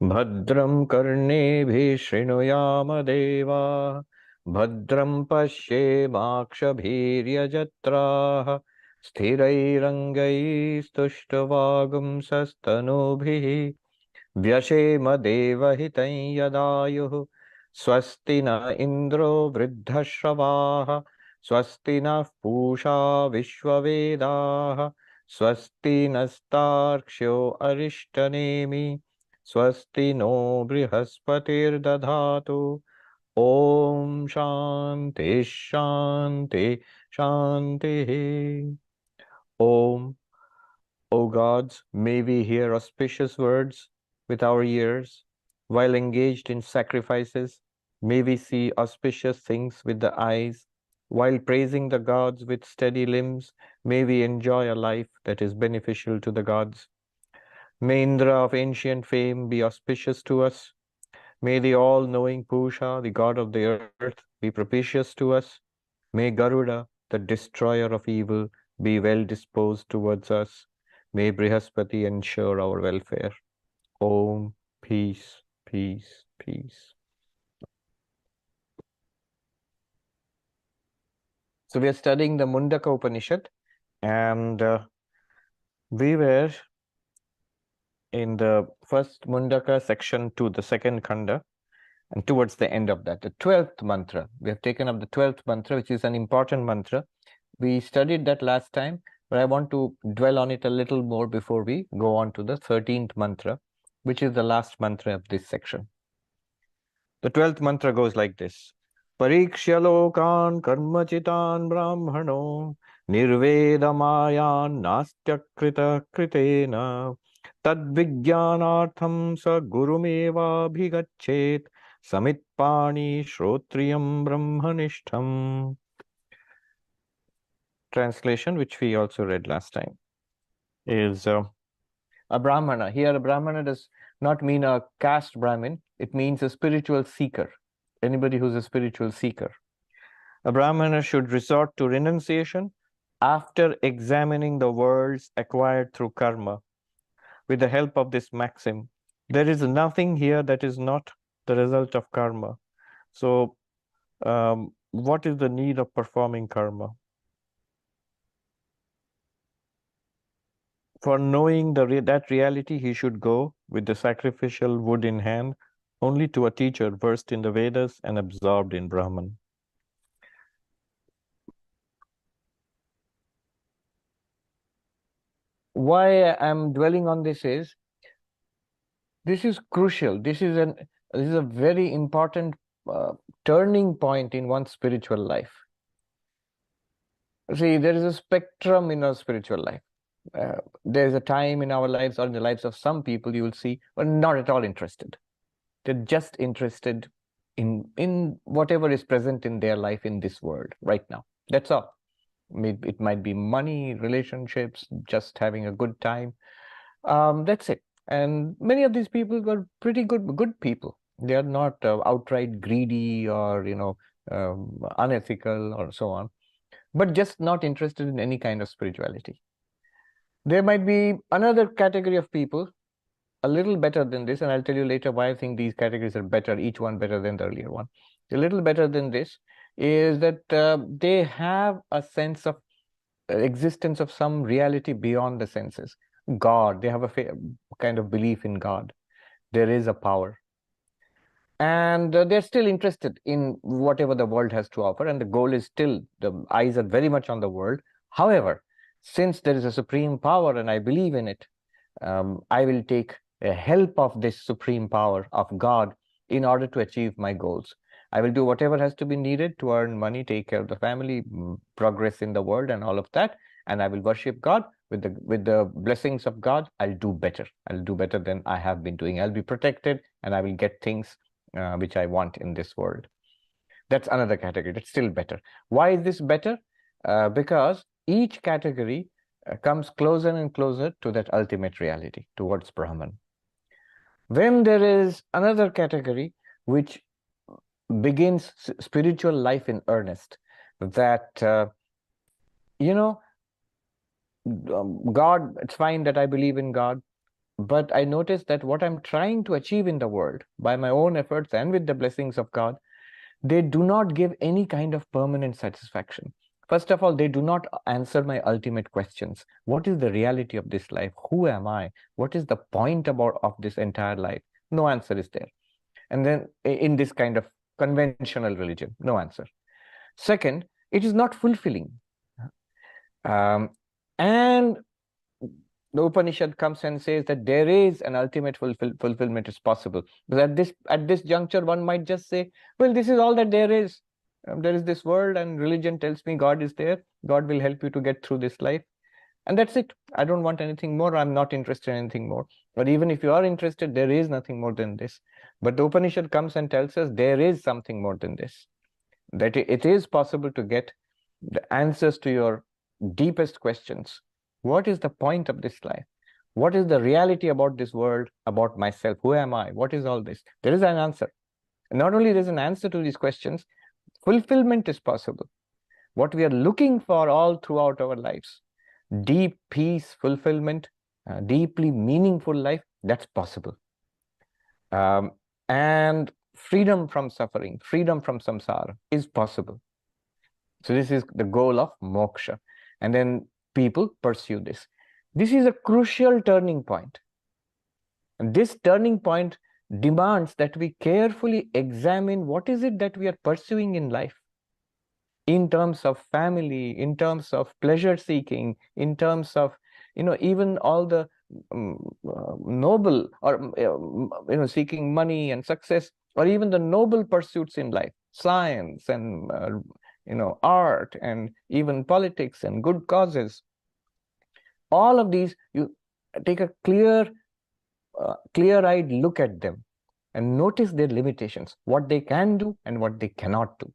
Bhadram karneभिः शृणुयाम देवा Bhadram पश्येमाक्षभिर्यजत्राः स्थिरैरङ्गैस्तुष्टुवागुंसस्तनूभिः व्यशेम देवहितं यदायुः स्वस्ति न इन्द्रो वृद्धश्रवाः स्वस्ति नः पूषा विश्ववेदाः स्वस्ति नस्तार्क्ष्यो अरिष्टनेमि स्वस्ति नो बृहस्पतिर्दधातु ॐ शान्ति शान्ति शान्तिः ॐ. O gods, may we hear auspicious words with our ears. While engaged in sacrifices, may we see auspicious things with the eyes. While praising the gods with steady limbs, may we enjoy a life that is beneficial to the gods. May Indra of ancient fame be auspicious to us. May the all-knowing Pusha, the god of the earth, be propitious to us. May Garuda, the destroyer of evil, be well disposed towards us. May Brihaspati ensure our welfare. Om, peace, peace, peace. So we are studying the Mundaka Upanishad, and we were in the first Mundaka, section 2, the second Khanda, and towards the end of that, the 12th mantra. We have taken up the 12th mantra, which is an important mantra. We studied that last time, but I want to dwell on it a little more before we go on to the 13th mantra, which is the last mantra of this section. The 12th mantra goes like this. Parikshya lokan karmachitan brahmano nirvedamayan nastyakrita kritena tadvijnanartham sa gurumeva bhigachet samitpani shrotriyam brahmanishtham. Translation, which we also read last time, is a brahmana. Here, a brahmana does not mean a caste Brahmin. It means a spiritual seeker. Anybody who's a spiritual seeker. A brahmana should resort to renunciation after examining the worlds acquired through karma. With the help of this maxim, there is nothing here that is not the result of karma. So, what is the need of performing karma? For knowing that reality, he should go with the sacrificial wood in hand, only to a teacher versed in the Vedas and absorbed in Brahman. Why I'm dwelling on this is crucial. This is a very important turning point in one's spiritual life. See, there is a spectrum in our spiritual life. There's a time in our lives, or in the lives of some people, you will see, are not at all interested. They're just interested in whatever is present in their life in this world right now. That's all. It might be money, relationships, just having a good time. That's it. And many of these people are pretty good people. They are not outright greedy or unethical or so on, but just not interested in any kind of spirituality. There might be another category of people a little better than this, and I'll tell you later why I think these categories are better, each one better than the earlier one. A little better than this is that they have a sense of existence of some reality beyond the senses. God, they have a kind of belief in God. There is a power. And they're still interested in whatever the world has to offer, and the goal is still, the eyes are very much on the world. However, since there is a supreme power and I believe in it, I will take help of this supreme power of God in order to achieve my goals. I will do whatever has to be needed to earn money, take care of the family, progress in the world and all of that, and I will worship God. With the blessings of God, I'll do better. I'll do better than I have been doing. I'll be protected and I will get things which I want in this world. That's another category. That's still better. Why is this better? Because each category comes closer and closer to that ultimate reality, towards Brahman. Then there is another category which begins spiritual life in earnest, that, God, it's fine that I believe in God. But I noticed that what I'm trying to achieve in the world by my own efforts and with the blessings of God, they do not give any kind of permanent satisfaction. First of all, they do not answer my ultimate questions. What is the reality of this life? Who am I? What is the point of this entire life? No answer is there. And then in this kind of conventional religion, no answer. Second, it is not fulfilling. Um, and the Upanishad comes and says that there is an ultimate fulfillment is possible. But at this juncture, one might just say, well, this is all that there is. There is this world, and religion tells me God is there. God will help you to get through this life. And that's it. I don't want anything more. I'm not interested in anything more. But even if you are interested, there is nothing more than this. But the Upanishad comes and tells us there is something more than this. That it is possible to get the answers to your deepest questions. What is the point of this life? What is the reality about this world, about myself? Who am I? What is all this? There is an answer. And not only there is an answer to these questions, fulfillment is possible. What we are looking for all throughout our lives, deep peace, fulfillment, deeply meaningful life, that's possible. And freedom from suffering, freedom from samsara is possible. So this is the goal of moksha. And then people pursue this. This is a crucial turning point. And this turning point demands that we carefully examine what is it that we are pursuing in life, in terms of family, in terms of pleasure seeking, in terms of, even all the noble or, seeking money and success, or even the noble pursuits in life, science and, art and even politics and good causes. All of these, you take a clear-eyed look at them and notice their limitations, what they can do and what they cannot do.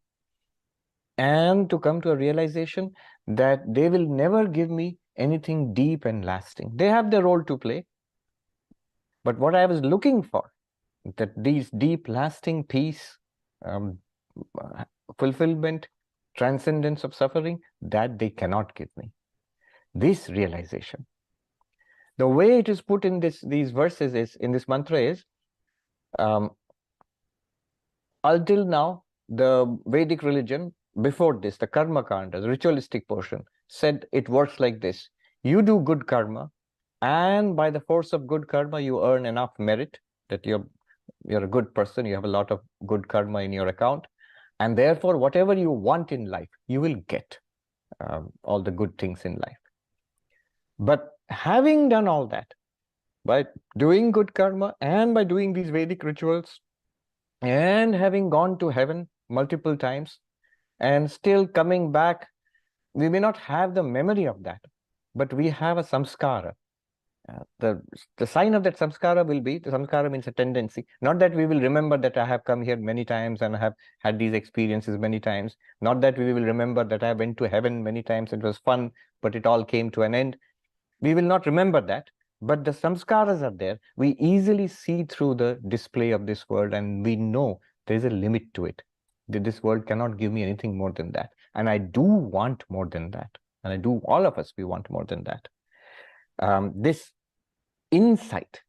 And to come to a realization that they will never give me anything deep and lasting. They have their role to play. But what I was looking for, that these deep, lasting peace, fulfillment, transcendence of suffering, that they cannot give me. This realization. The way it is put in these verses is, in this mantra is, until now, the Vedic religion, before this, the karma kanda, the ritualistic portion, said it works like this. You do good karma, and by the force of good karma, you earn enough merit that you're a good person, you have a lot of good karma in your account, and therefore, whatever you want in life, you will get all the good things in life. But having done all that, by doing good karma and by doing these Vedic rituals, and having gone to heaven multiple times and still coming back, we may not have the memory of that, but we have a samskara. The sign of that samskara will be, the samskara means a tendency, not that we will remember that I have come here many times and I have had these experiences many times, not that we will remember that I went to heaven many times, it was fun, but it all came to an end. We will not remember that, but the samskaras are there. We easily see through the display of this world, and we know there is a limit to it. That this world cannot give me anything more than that. And I do want more than that. And all of us, we want more than that. This insight,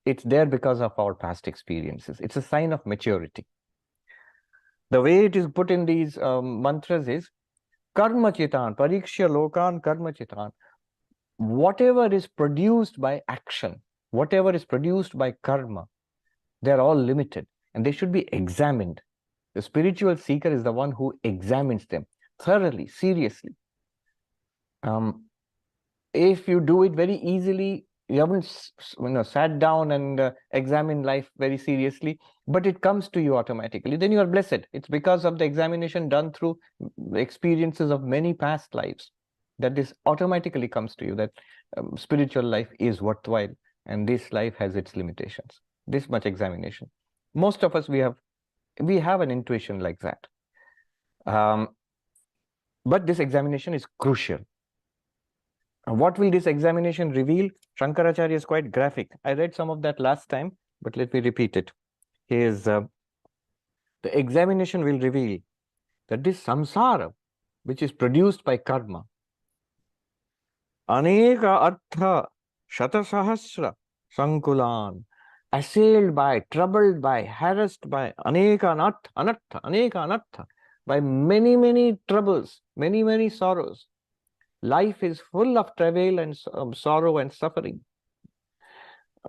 it's there because of our past experiences. It's a sign of maturity. The way it is put in these mantras is, karma chitan, parikshya lokan karma chitan. Whatever is produced by action, whatever is produced by karma, they're all limited and they should be examined. The spiritual seeker is the one who examines them thoroughly, seriously. If you do it very easily, you haven't sat down and examined life very seriously, but it comes to you automatically, then you are blessed. It's because of the examination done through experiences of many past lives that this automatically comes to you, that spiritual life is worthwhile and this life has its limitations. This much examination. Most of us, we have an intuition like that. But this examination is crucial. What will this examination reveal? Shankaracharya is quite graphic. I read some of that last time, but let me repeat it. The examination will reveal that this samsara, which is produced by karma, aneka artha shatasahasra Sankulan, assailed by, troubled by, harassed by aneka anartha, by many, many troubles, many, many sorrows. Life is full of travail and sorrow and suffering.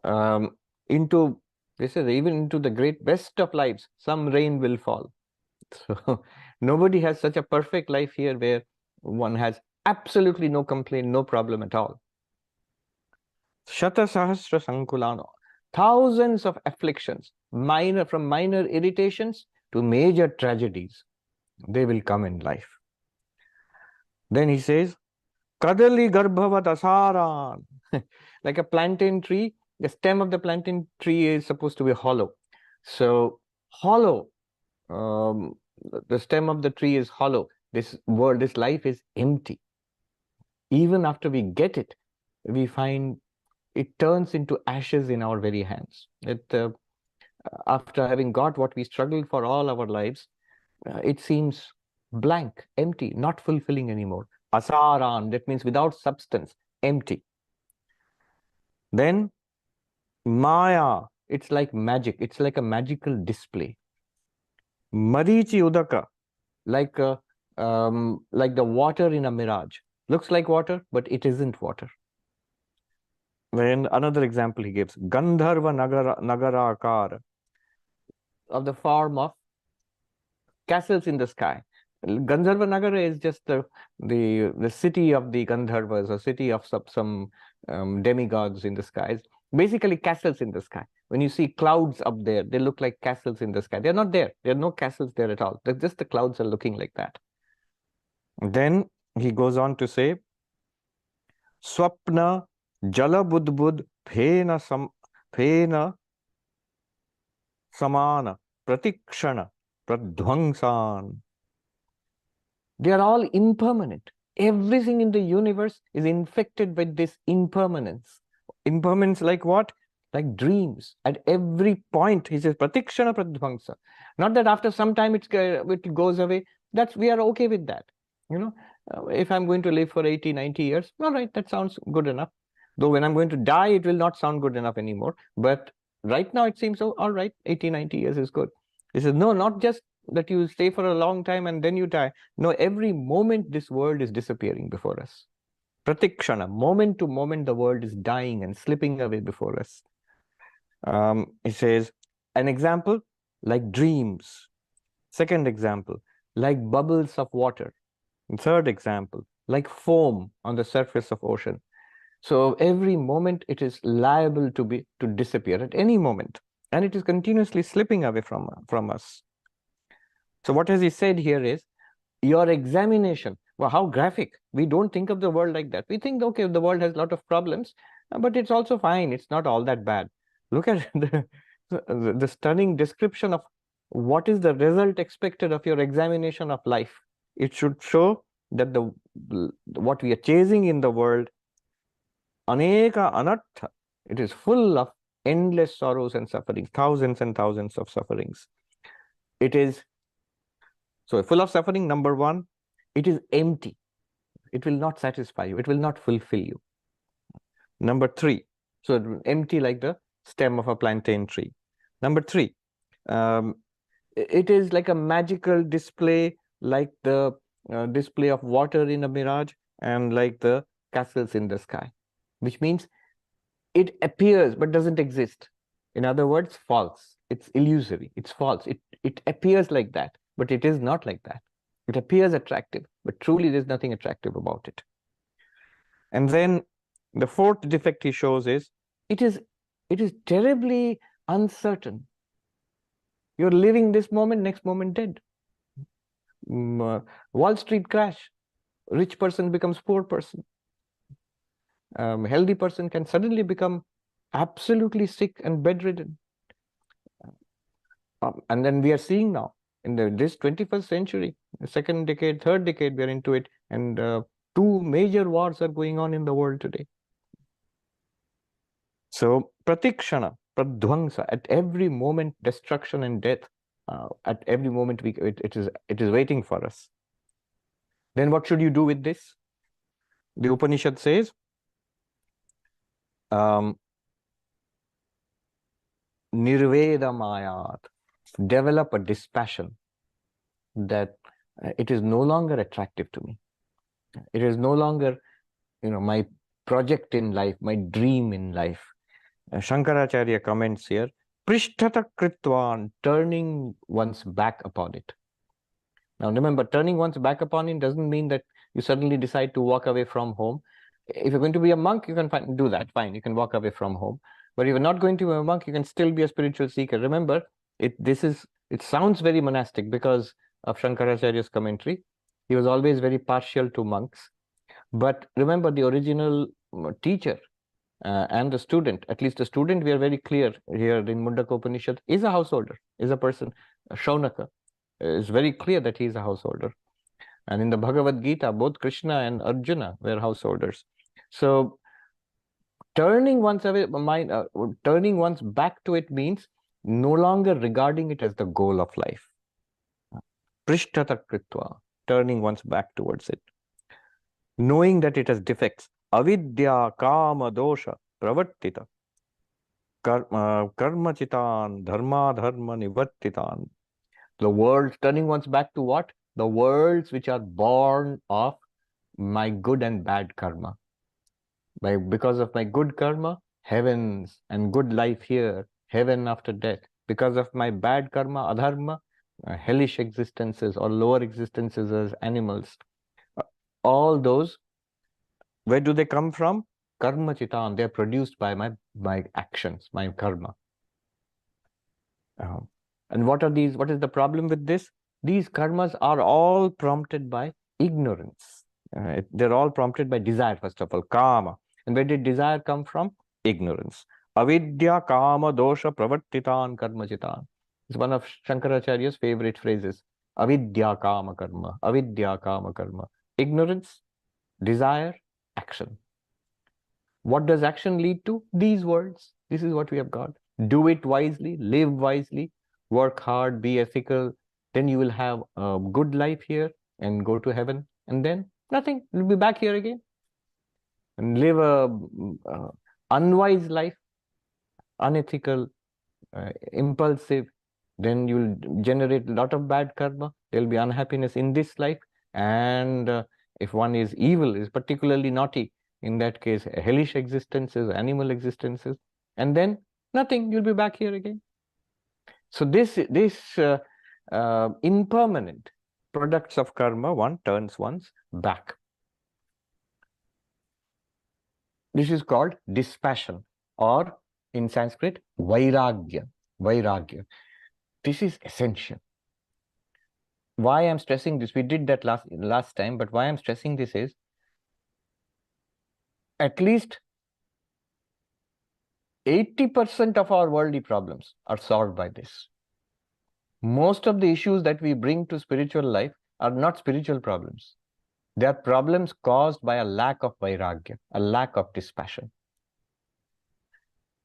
Into, this is even into the great best of lives, some rain will fall. So nobody has such a perfect life here where one has absolutely no complaint, no problem at all. Shata Sahasra Sankulano, thousands of afflictions, from minor irritations to major tragedies, they will come in life. Then he says, Kadali Garbhavat Asaran. Like a plantain tree, the stem of the plantain tree is supposed to be hollow. So hollow, the stem of the tree is hollow. This world, this life is empty. Even after we get it, we find it turns into ashes in our very hands. After having got what we struggled for all our lives, it seems blank, empty, not fulfilling anymore. Asaran, that means without substance, empty. Then Maya, it's like magic. It's like a magical display. Marichi Udaka, like the water in a mirage. Looks like water, but it isn't water. Then another example he gives, Gandharva Nagarakar, of the form of castles in the sky. Gandharva Nagara is just the city of the Gandharvas, or city of some demigods in the skies. Basically castles in the sky. When you see clouds up there, they look like castles in the sky. They're not there. There are no castles there at all. Just the clouds are looking like that. Then he goes on to say, Swapna Jala Budbud Phena Samana Pratikshana Pradhwangsan. They are all impermanent. Everything in the universe is infected with this impermanence. Impermanence like what? Like dreams. At every point, he says, pratikshana pradhvangsa. Not that after some time it goes away. We are okay with that. You know, if I'm going to live for 80, 90 years, all right, that sounds good enough. Though when I'm going to die, it will not sound good enough anymore. But right now it seems, oh, all right, 80, 90 years is good. He says, no, not just that you stay for a long time and then you die. No, every moment this world is disappearing before us. Pratikshana, moment to moment, the world is dying and slipping away before us. He says, an example, like dreams. Second example, like bubbles of water. Third example, like foam on the surface of ocean. So every moment it is liable to disappear at any moment, and it is continuously slipping away from us. So what has he said here is, your examination. Well, how graphic. We don't think of the world like that. We think, okay, the world has a lot of problems, but it's also fine. It's not all that bad. Look at the stunning description of what is the result expected of your examination of life. It should show that what we are chasing in the world, aneka anartha, it is full of endless sorrows and sufferings, thousands and thousands of sufferings. It is so full of suffering. Number one, it is empty. It will not satisfy you. It will not fulfill you. Number three, so empty like the stem of a plantain tree. Number three, it is like a magical display, like the display of water in a mirage and like the castles in the sky, which means it appears but doesn't exist. In other words, false. It's illusory. It's false. It appears like that, but it is not like that. It appears attractive, but truly there's nothing attractive about it. And then the fourth defect he shows is, it is terribly uncertain. You're living this moment, next moment dead. Wall Street crash. Rich person becomes poor person. Healthy person can suddenly become absolutely sick and bedridden. And then we are seeing now in this 21st century, the second decade, third decade, we are into it, and two major wars are going on in the world today. So pratikshana, pradhvangsa, at every moment, destruction and death. At every moment, it is waiting for us. Then what should you do with this? The Upanishad says, nirvedamayat. Develop a dispassion that it is no longer attractive to me. It is no longer, my project in life, my dream in life. Shankaracharya comments here, prishtata kritvan, turning one's back upon it. Now remember, turning one's back upon it doesn't mean that you suddenly decide to walk away from home. If you're going to be a monk, you can do that, fine, you can walk away from home. But if you're not going to be a monk, you can still be a spiritual seeker. Remember, it sounds very monastic because of Shankaracharya's commentary. He was always very partial to monks. But remember, the original teacher and the student, at least the student, we are very clear here in Mundaka Upanishad, is a householder, is a person. Shaunaka is very clear that he is a householder. And in the Bhagavad Gita, both Krishna and Arjuna were householders. So turning one's back to it means no longer regarding it as the goal of life. Prishtata kritva, turning one's back towards it. Knowing that it has defects. Avidya, kama, dosha, pravartita. Karma chitan, dharma, dharma, nivattitan. The world, turning one's back to what? The worlds which are born of my good and bad karma. Because of my good karma, heavens and good life here, heaven after death. Because of my bad karma, adharma, hellish existences or lower existences as animals. All those, where do they come from? Karma chitan, they are produced by my actions, my karma. And what are these? What is the problem with this? These karmas are all prompted by ignorance. They're all prompted by desire, first of all, kama. And where did desire come from? Ignorance. Avidya kama dosha pravartitan karma chitan. It's one of Shankaracharya's favorite phrases. Avidya kama karma. Avidya kama karma. Ignorance, desire, action. What does action lead to? These words. This is what we have got. Do it wisely, live wisely, work hard, be ethical. Then you will have a good life here and go to heaven. And then nothing. You'll be back here again. And live a unwise life, unethical, impulsive. Then you'll generate a lot of bad karma. There'll be unhappiness in this life. And if one is evil, is particularly naughty, in that case, hellish existences, animal existences, and then nothing, you'll be back here again. So this impermanent products of karma, one turns one's back. This is called dispassion, or in Sanskrit, vairagya. Vairagya. This is essential. Why I'm stressing this, we did that last time, but why I'm stressing this is, at least 80% of our worldly problems are solved by this. Most of the issues that we bring to spiritual life are not spiritual problems. They are problems caused by a lack of vairagya, a lack of dispassion.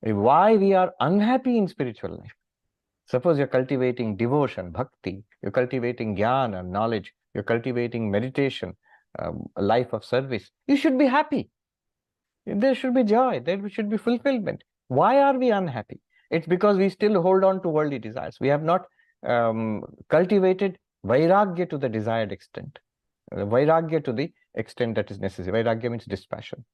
Why we are unhappy in spiritual life? Suppose you're cultivating devotion, bhakti, you're cultivating jnana, knowledge, you're cultivating meditation, a life of service. You should be happy. There should be joy, there should be fulfillment. Why are we unhappy? It's because we still hold on to worldly desires. We have not cultivated vairagya to the desired extent. Vairagya to the extent that is necessary. Vairagya means dispassion.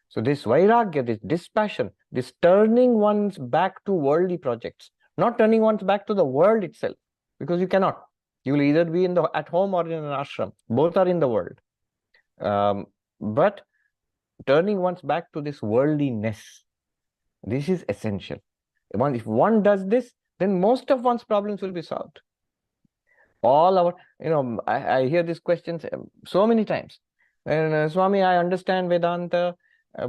So this vairagya, this dispassion, this turning one's back to worldly projects, not turning one's back to the world itself, because you cannot. You will either be at home or in an ashram. Both are in the world. But turning one's back to this worldliness, this is essential. If one does this, then most of one's problems will be solved. All our, I hear these questions so many times. And Swami, I understand Vedanta,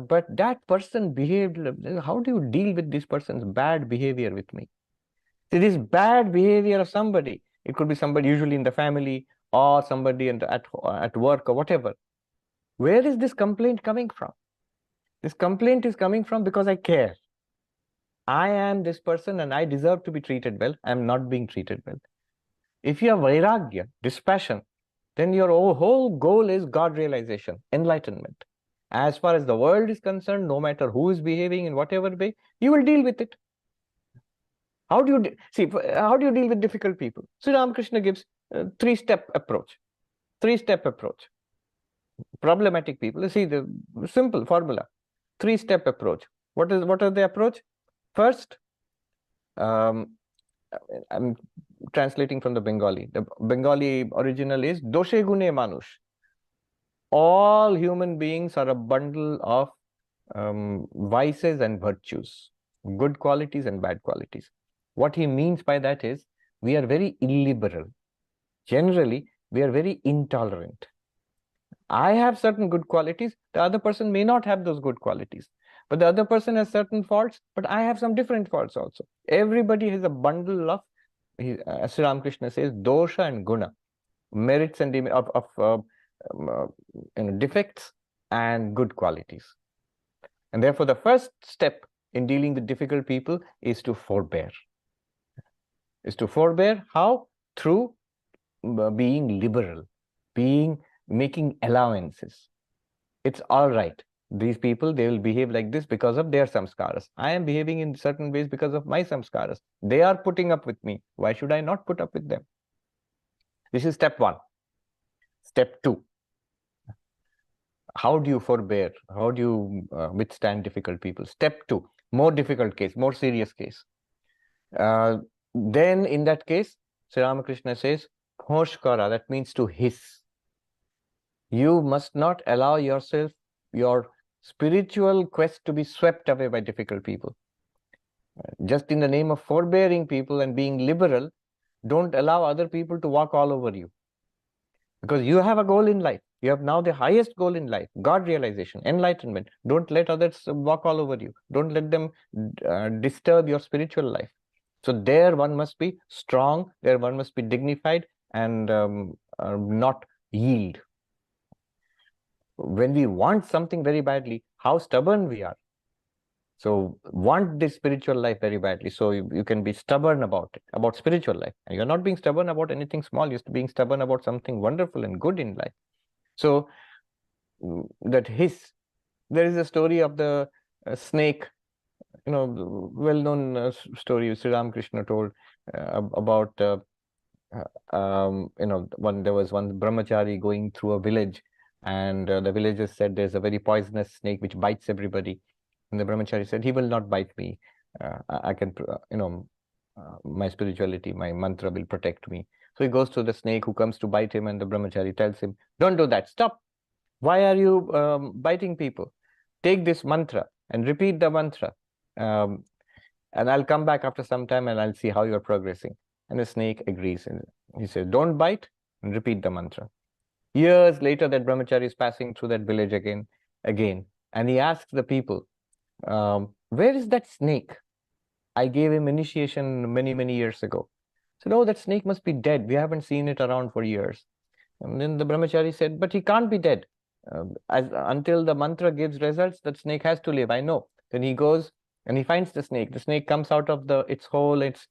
but that person behaved, how do you deal with this person's bad behavior with me? See, this bad behavior of somebody, it could be somebody usually in the family or somebody at work or whatever. Where is this complaint coming from? This complaint is coming from because I care. I am this person and I deserve to be treated well. I am not being treated well. If you have vairagya, dispassion, then your whole goal is God realization, enlightenment. As far as the world is concerned, no matter who is behaving in whatever way, you will deal with it. How do you see? How do you deal with difficult people? Sri Ramakrishna gives a three-step approach. Three-step approach. Problematic people. You see the simple formula. Three-step approach. What are the approach? First, I'm translating from the Bengali. The Bengali original is doshe gune manush. All human beings are a bundle of vices and virtues, good qualities and bad qualities. What he means by that is we are very illiberal. Generally, we are very intolerant. I have certain good qualities, the other person may not have those good qualities. But the other person has certain faults, but I have some different faults also. Everybody has a bundle of, as Sri Ramakrishna says, dosha and guna, merits and defects and good qualities. And therefore, the first step in dealing with difficult people is to forbear. How? Through being liberal, making allowances. It's all right. These people, they will behave like this because of their samskaras. I am behaving in certain ways because of my samskaras. They are putting up with me. Why should I not put up with them? This is step one. Step two. How do you forbear? How do you withstand difficult people? Step two, more difficult case, more serious case. Then in that case, Sri Ramakrishna says, Hoshkara, that means to hiss. You must not allow yourself, your spiritual quest to be swept away by difficult people. Just in the name of forbearing people and being liberal, don't allow other people to walk all over you. Because you have a goal in life. You have now the highest goal in life, God realization, enlightenment. Don't let others walk all over you. Don't let them disturb your spiritual life. So there one must be strong, there one must be dignified and not yield. When we want something very badly, how stubborn we are. So want this spiritual life very badly. So you can be stubborn about it, about spiritual life. And you're not being stubborn about anything small, you're being stubborn about something wonderful and good in life. So that hiss, there is a story of the snake, well-known story Sri Ramakrishna told about, when there was one brahmachari going through a village and the villagers said there's a very poisonous snake which bites everybody. And the brahmachari said, he will not bite me. I can, my spirituality, my mantra will protect me. So he goes to the snake who comes to bite him and the brahmachari tells him, don't do that, stop. Why are you biting people? Take this mantra and repeat the mantra. And I'll come back after some time and I'll see how you're progressing. And the snake agrees. And he says, don't bite and repeat the mantra. Years later, that brahmachari is passing through that village again. And he asks the people, where is that snake? I gave him initiation many, many years ago. So, no, that snake must be dead. We haven't seen it around for years. And then the brahmachari said, but he can't be dead. Until the mantra gives results, that snake has to live. I know. Then he goes and he finds the snake. The snake comes out of its hole. Its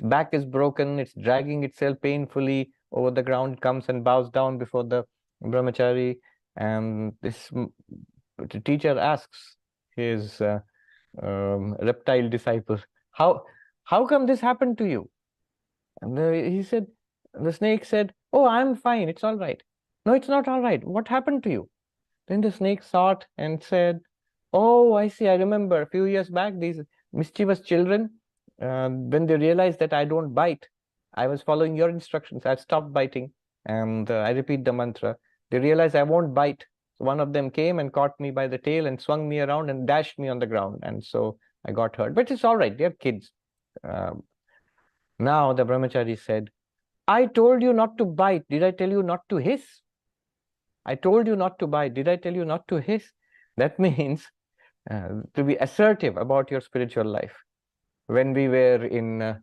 back is broken. It's dragging itself painfully over the ground. It comes and bows down before the brahmachari. And the teacher asks his reptile disciple, how come this happened to you? And the snake said, oh, I'm fine. It's all right. No, it's not all right. What happened to you? Then the snake thought and said, oh, I see. I remember a few years back, these mischievous children, when they realized that I don't bite, I was following your instructions. I stopped biting and I repeat the mantra. They realized I won't bite. So one of them came and caught me by the tail and swung me around and dashed me on the ground. And so I got hurt. But it's all right. They're kids. Now the brahmachari said, I told you not to bite. Did I tell you not to hiss? I told you not to bite. Did I tell you not to hiss? That means to be assertive about your spiritual life. When we were in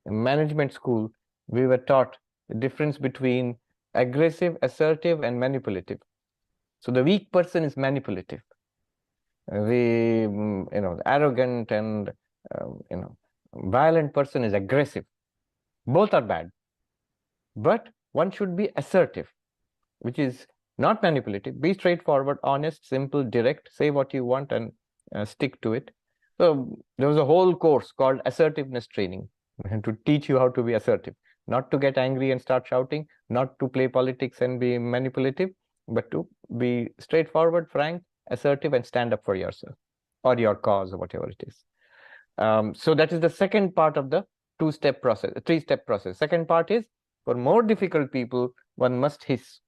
management school, we were taught the difference between aggressive, assertive, and manipulative. So the weak person is manipulative. The arrogant and violent person is aggressive. Both are bad. But one should be assertive, which is not manipulative. Be straightforward, honest, simple, direct. Say what you want and stick to it. So there was a whole course called assertiveness training. and to teach you how to be assertive, not to get angry and start shouting, not to play politics and be manipulative, but to be straightforward, frank, assertive, and stand up for yourself or your cause or whatever it is. So that is the second part of the two-step process, three-step process. Second part is, for more difficult people, one must hiss.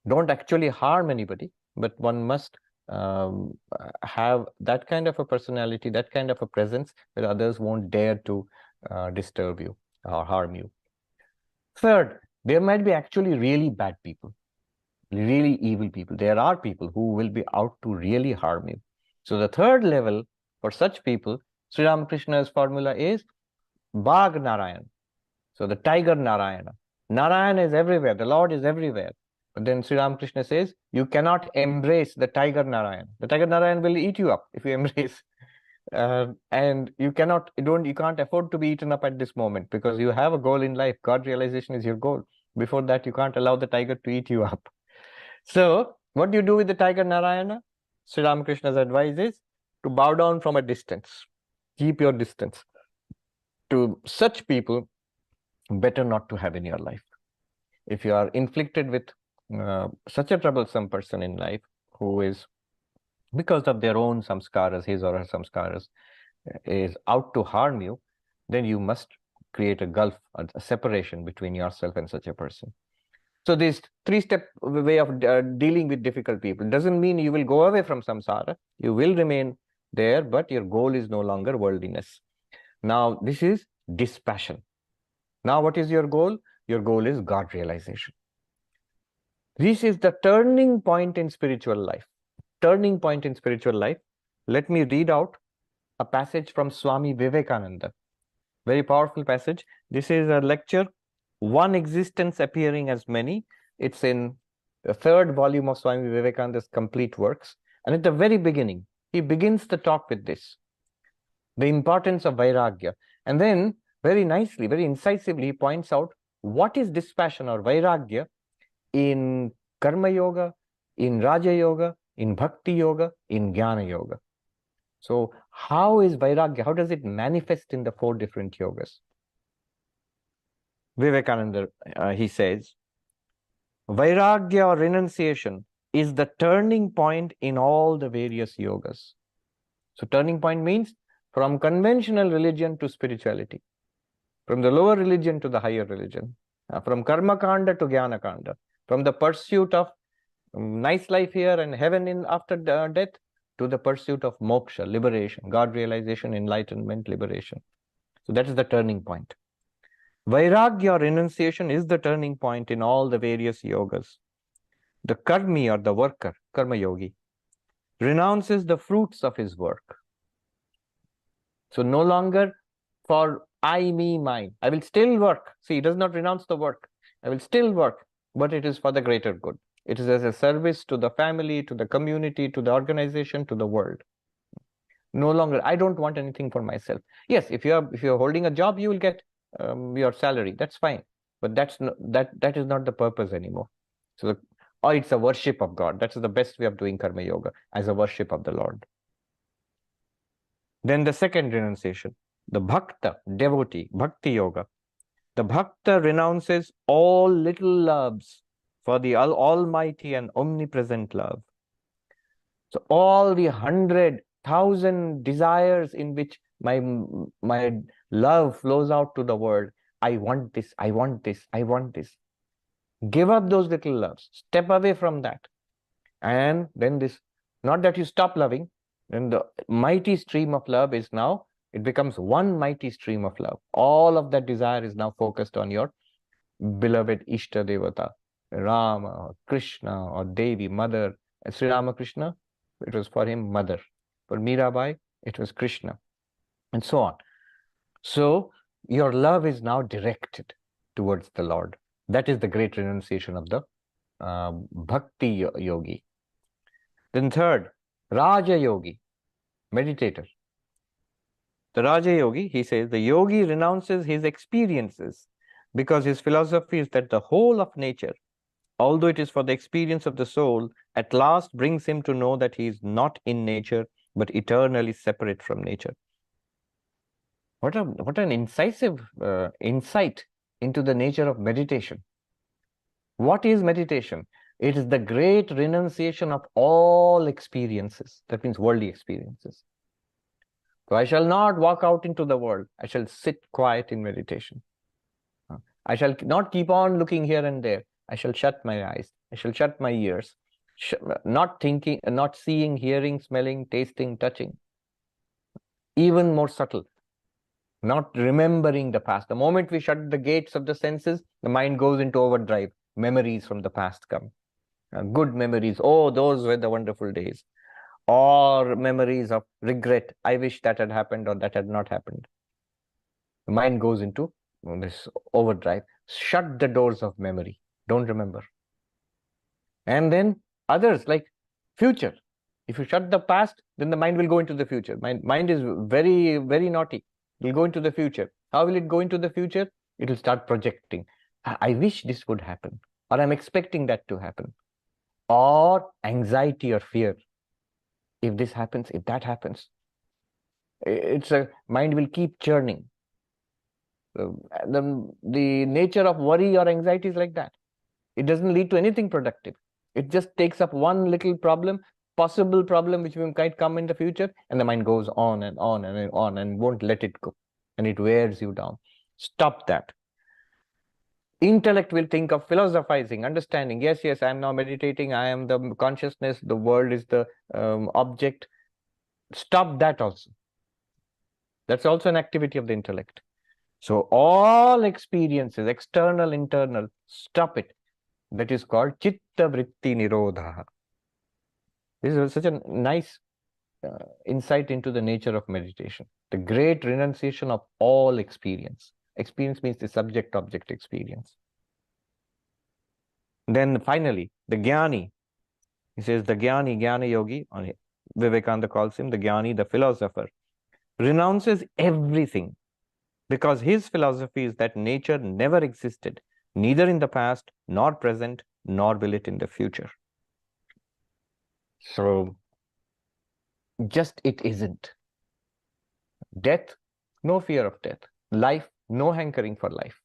Don't actually harm anybody, but one must have that kind of a personality, that kind of a presence that others won't dare to disturb you or harm you. Third, there might be actually really bad people, really evil people. There are people who will be out to really harm you. So the third level for such people, Sri Ramakrishna's formula is Bhag Narayan. So the tiger Narayana. Narayana is everywhere. The Lord is everywhere. But then Sri Ramakrishna says, you cannot embrace the tiger Narayan. The tiger Narayan will eat you up if you embrace. And you can't afford to be eaten up at this moment, because you have a goal in life. God realization is your goal. Before that, you can't allow the tiger to eat you up. So what do you do with the tiger Narayana? Sri Ramakrishna's advice is to bow down from a distance. Keep your distance. To such people, better not to have in your life. If you are inflicted with such a troublesome person in life, who is, because of their own samskaras, his or her samskaras, is out to harm you, then you must create a gulf, a separation between yourself and such a person. So this three-step way of dealing with difficult people doesn't mean you will go away from samsara. You will remain there, but your goal is no longer worldliness. Now, this is dispassion. Now, what is your goal? Your goal is God realization. This is the turning point in spiritual life. Turning point in spiritual life. Let me read out a passage from Swami Vivekananda. Very powerful passage. This is a lecture, One Existence Appearing as Many. It's in the third volume of Swami Vivekananda's complete works. And at the very beginning, he begins the talk with this, the importance of Vairagya. And then very nicely, very incisively, he points out what is dispassion or Vairagya in Karma Yoga, in Raja Yoga, in Bhakti Yoga, in Jnana Yoga. So how is Vairagya, how does it manifest in the four different yogas? Vivekananda, he says, Vairagya or renunciation is the turning point in all the various yogas. So turning point means from conventional religion to spirituality, from the lower religion to the higher religion, from Karma Kanda to Jnana Kanda, from the pursuit of nice life here and heaven in after death to the pursuit of moksha, liberation, God realization, enlightenment, liberation. So that is the turning point. Vairagya or renunciation is the turning point in all the various yogas. The karmi or the worker, karma yogi, renounces the fruits of his work. So no longer for I, me, mine. I will still work. See, he does not renounce the work. I will still work, but it is for the greater good. It is as a service to the family, to the community, to the organization, to the world. No longer, I don't want anything for myself. Yes, if you're holding a job, you will get your salary. That's fine, but that is not the purpose anymore. So, or it's a worship of God. That's the best way of doing karma yoga, as a worship of the Lord. Then the second renunciation, the bhakta, devotee, bhakti yoga. The bhakta renounces all little loves for the almighty and omnipresent love. So all the 100,000 desires in which my love flows out to the world, I want this, I want this, I want this. Give up those little loves. Step away from that. And then this, not that you stop loving, then the mighty stream of love is now, it becomes one mighty stream of love. All of that desire is now focused on your beloved Ishta Devata, Rama, or Krishna, or Devi, Mother. Sri Ramakrishna, it was for him Mother. For Mirabai, it was Krishna, and so on. So your love is now directed towards the Lord. That is the great renunciation of the Bhakti Yogi. Then third, Raja Yogi, meditator. The Raja Yogi, he says, the yogi renounces his experiences because his philosophy is that the whole of nature, although it is for the experience of the soul, at last brings him to know that he is not in nature, but eternally separate from nature. What an incisive insight into the nature of meditation. What is meditation? It is the great renunciation of all experiences. That means worldly experiences. So I shall not walk out into the world. I shall sit quiet in meditation. I shall not keep on looking here and there. I shall shut my eyes. I shall shut my ears. Not thinking, not seeing, hearing, smelling, tasting, touching. Even more subtle. Not remembering the past. The moment we shut the gates of the senses, the mind goes into overdrive. Memories from the past come. Good memories. Oh, those were the wonderful days. Or memories of regret. I wish that had happened or that had not happened. The mind goes into this overdrive. Shut the doors of memory. Don't remember. And then others like future. If you shut the past, then the mind will go into the future. Mind is very, very naughty. It will go into the future. How will it go into the future? It will start projecting. I wish this would happen, or I'm expecting that to happen, or anxiety or fear. If this happens, if that happens, it's a mind will keep churning. The nature of worry or anxiety is like that. It doesn't lead to anything productive. It just takes up one little problem, possible problem which might come in the future, and the mind goes on and on and on and won't let it go. And it wears you down. Stop that. Intellect will think of philosophizing, understanding. Yes, yes, I'm now meditating. I am the consciousness. The world is the object. Stop that also. That's also an activity of the intellect. So all experiences, external, internal, stop it. That is called chitta vritti nirodha. This is such a nice insight into the nature of meditation. The great renunciation of all experience. Experience means the subject-object experience. Then finally, the jnani. He says the jnana yogi, Vivekananda calls him the jnani, the philosopher, renounces everything because his philosophy is that nature never existed, neither in the past, nor present, nor will it in the future. So, just it isn't. Death, no fear of death. Life, no hankering for life.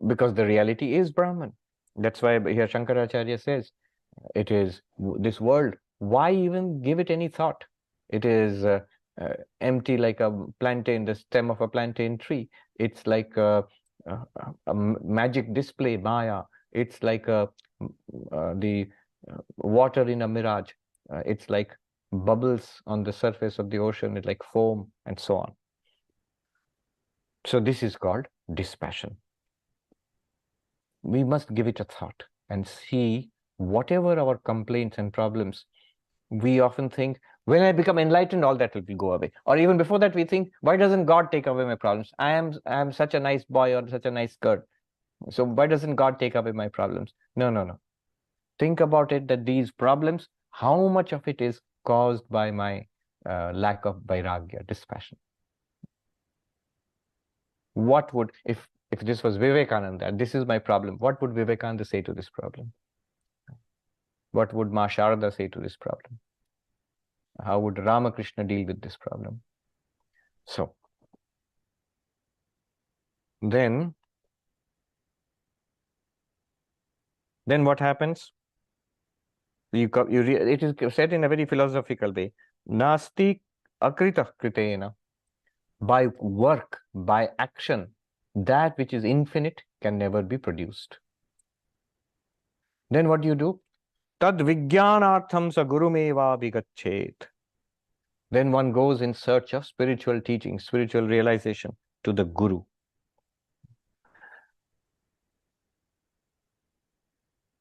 Because the reality is Brahman. That's why here Shankaracharya says, it is this world. Why even give it any thought? It is empty like a plantain, the stem of a plantain tree. It's like a magic display, Maya. It's like the water in a mirage. It's like bubbles on the surface of the ocean. It's like foam and so on. So this is called dispassion. We must give it a thought and see whatever our complaints and problems. We often think, when I become enlightened, all that will go away. Or even before that, we think, why doesn't God take away my problems? I am such a nice boy or such a nice girl. So why doesn't God take away my problems? No, no, no. Think about it, that these problems, how much of it is caused by my lack of vairagya, dispassion. What would, if this was Vivekananda, this is my problem, what would Vivekananda say to this problem? What would Ma Sharda say to this problem? How would Ramakrishna deal with this problem? So, then what happens? It is said in a very philosophical way. Nasti akrita kritena. By work, by action, that which is infinite can never be produced. Then what do you do? Tad vijnanartham sa gurumeva vigachet. Then one goes in search of spiritual teaching, spiritual realization to the guru.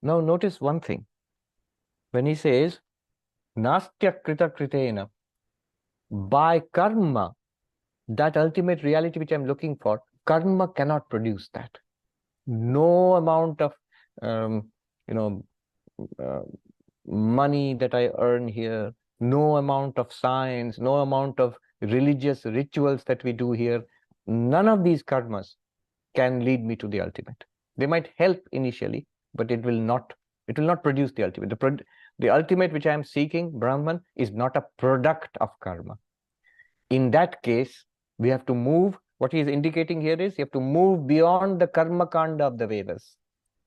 Now notice one thing. When he says, Nastya krita kritena, by karma, that ultimate reality which I'm looking for, karma cannot produce that. No amount of, money that I earn here, no amount of science, no amount of religious rituals that we do here, none of these karmas can lead me to the ultimate. They might help initially, but it will not produce the ultimate. The ultimate which I am seeking, Brahman, is not a product of karma. In that case, we have to move. What he is indicating here is you have to move beyond the karma kanda of the Vedas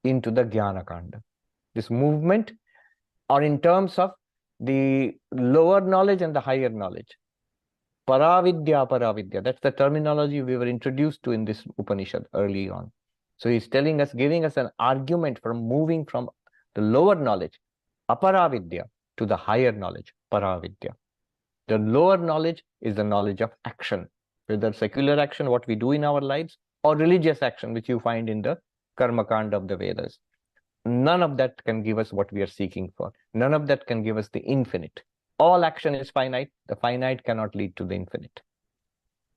into the jnana kanda. This movement, or in terms of the lower knowledge and the higher knowledge. Paravidya, paravidya. That's the terminology we were introduced to in this Upanishad early on. So he's telling us, giving us an argument for moving from the lower knowledge, aparavidya, to the higher knowledge, paravidya. The lower knowledge is the knowledge of action, whether secular action, what we do in our lives, or religious action, which you find in the karma kanda of the Vedas. None of that can give us what we are seeking for. None of that can give us the infinite. All action is finite. The finite cannot lead to the infinite.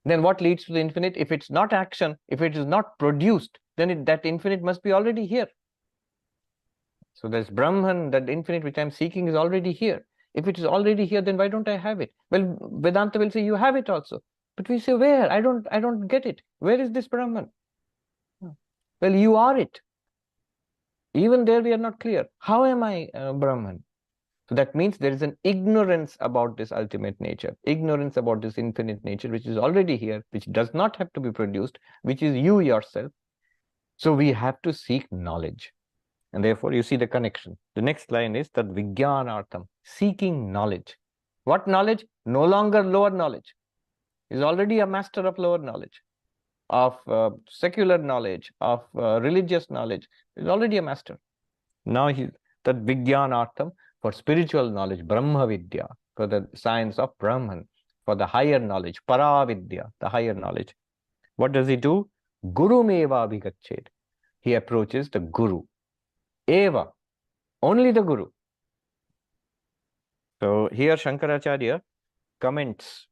Then what leads to the infinite? If it's not action, if it is not produced, then that infinite must be already here. So there's Brahman, that infinite which I'm seeking is already here. If it is already here, then why don't I have it? Well, Vedanta will say you have it also. But we say, where? I don't get it. Where is this Brahman? Well, you are it. Even there we are not clear. How am I Brahman? So that means there is an ignorance about this ultimate nature, ignorance about this infinite nature, which is already here, which does not have to be produced, which is you yourself. So we have to seek knowledge. And therefore, you see the connection. The next line is that Vijnanartham, seeking knowledge. What knowledge? No longer lower knowledge. He's already a master of lower knowledge, of secular knowledge, of religious knowledge. He's already a master. Now that Vijnanartham, for spiritual knowledge, Brahma Vidya, for the science of Brahman, for the higher knowledge, Paravidya, the higher knowledge. What does he do? Guru meva abhigached. He approaches the Guru. Eva, only the Guru. So here Shankaracharya comments,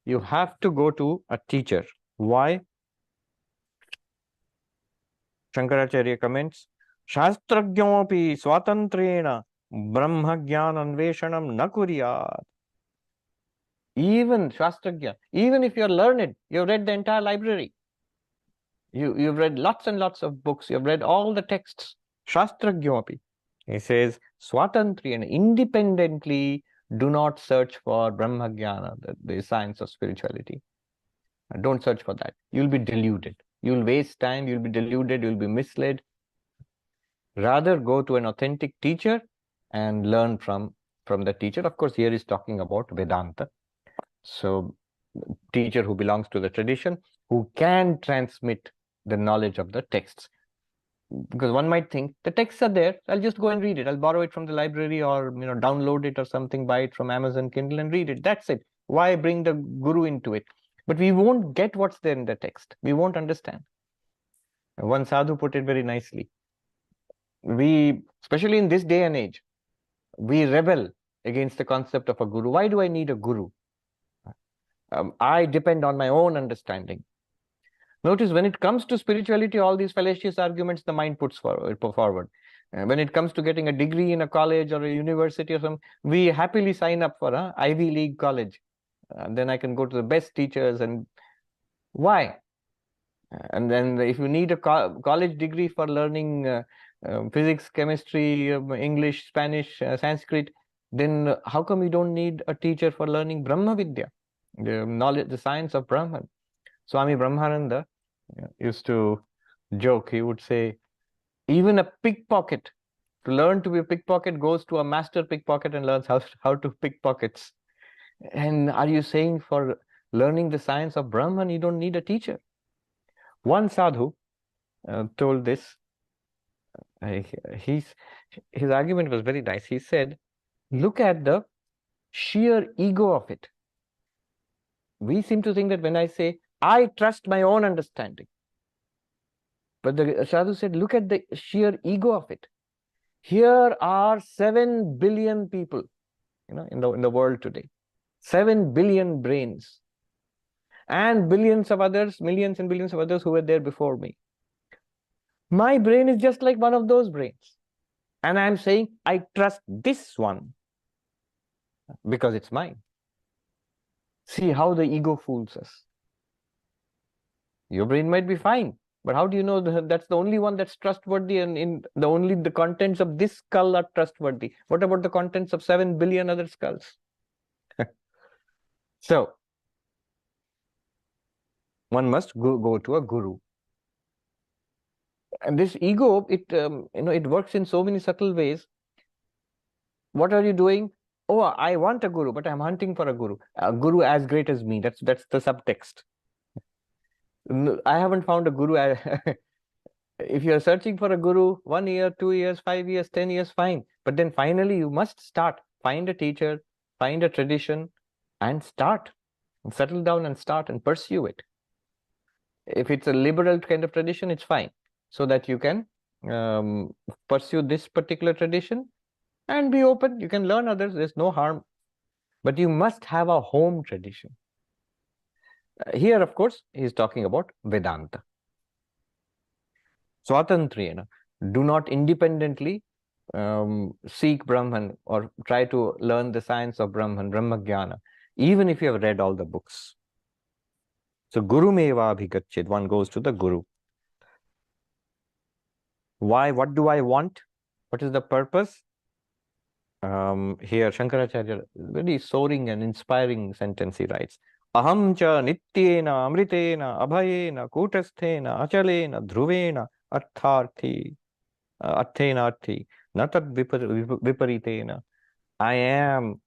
you have to go to a teacher. Why? Shankaracharya comments, Shastrajñopi swatantrena brahma jnana anveshanam na kuryat. Even Shastrajña, even if you're learned, you've read the entire library. You've read lots and lots of books, you've read all the texts. Shastrajñopi. He says, swatantrena, independently, do not search for brahma jnana, the science of spirituality. Don't search for that. You'll be deluded. You'll waste time, you'll be deluded, you'll be misled. Rather, go to an authentic teacher and learn from the teacher. Of course, here he's talking about Vedanta. So, teacher who belongs to the tradition, who can transmit the knowledge of the texts. Because one might think, the texts are there, I'll just go and read it. I'll borrow it from the library, or download it or something, buy it from Amazon Kindle and read it. That's it. Why bring the Guru into it? But we won't get what's there in the text. We won't understand. One sadhu put it very nicely. We, especially in this day and age, we rebel against the concept of a guru. Why do I need a guru? I depend on my own understanding. Notice when it comes to spirituality, all these fallacious arguments the mind puts forward. When it comes to getting a degree in a college or a university or something, we happily sign up for an Ivy League college. Then I can go to the best teachers. And why? And then if you need a college degree for learning physics, chemistry, English, Spanish, Sanskrit, then how come you don't need a teacher for learning Brahma Vidya, the knowledge, the science of Brahman? Swami Brahmananda used to joke. He would say, even a pickpocket, to learn to be a pickpocket, goes to a master pickpocket and learns how to pickpockets. And are you saying for learning the science of Brahman, you don't need a teacher? One sadhu told this. His argument was very nice. He said, look at the sheer ego of it. We seem to think that when I say, I trust my own understanding. But the sadhu said, look at the sheer ego of it. Here are 7 billion people, in the world today. 7 billion brains. And billions of others, millions and billions of others who were there before me. My brain is just like one of those brains. And I'm saying, I trust this one because it's mine. See how the ego fools us. Your brain might be fine, but how do you know that's the only one that's trustworthy, and only the contents of this skull are trustworthy? What about the contents of 7 billion other skulls? So, one must go to a guru. And this ego, it works in so many subtle ways. What are you doing? Oh, I want a guru, but I'm hunting for a guru as great as me. That's the subtext. I haven't found a guru. If you're searching for a guru, 1 year, 2 years, 5 years, 10 years, fine. But then finally you must start. Find a teacher, find a tradition, and start. Settle down and start and pursue it. If it's a liberal kind of tradition, it's fine. So that you can pursue this particular tradition and be open. You can learn others. There's no harm. But you must have a home tradition. Here, of course, he's talking about Vedanta. Swatantriyena. Do not independently seek Brahman or try to learn the science of Brahman, Brahmajnana, even if you have read all the books. So Guru Meva Abhigacchit, one goes to the Guru. Why? What do I want? What is the purpose? Here Shankaracharya, very soaring and inspiring sentence he writes. Aham cha nityena amritena abhayena kutasthena achalena dhruvena artharthi arthena arthi natad viparitena. I am.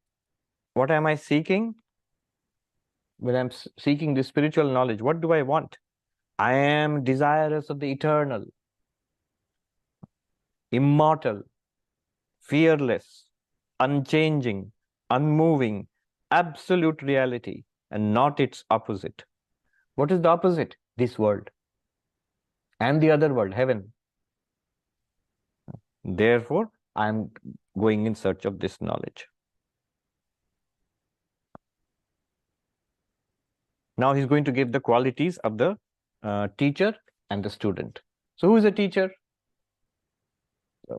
What am I seeking? When I'm seeking the spiritual knowledge, what do I want? I am desirous of the eternal, immortal, fearless, unchanging, unmoving, absolute reality, and not its opposite. What is the opposite? This world and the other world, heaven. Therefore, I am going in search of this knowledge. Now he's going to give the qualities of the teacher and the student. So who is a teacher?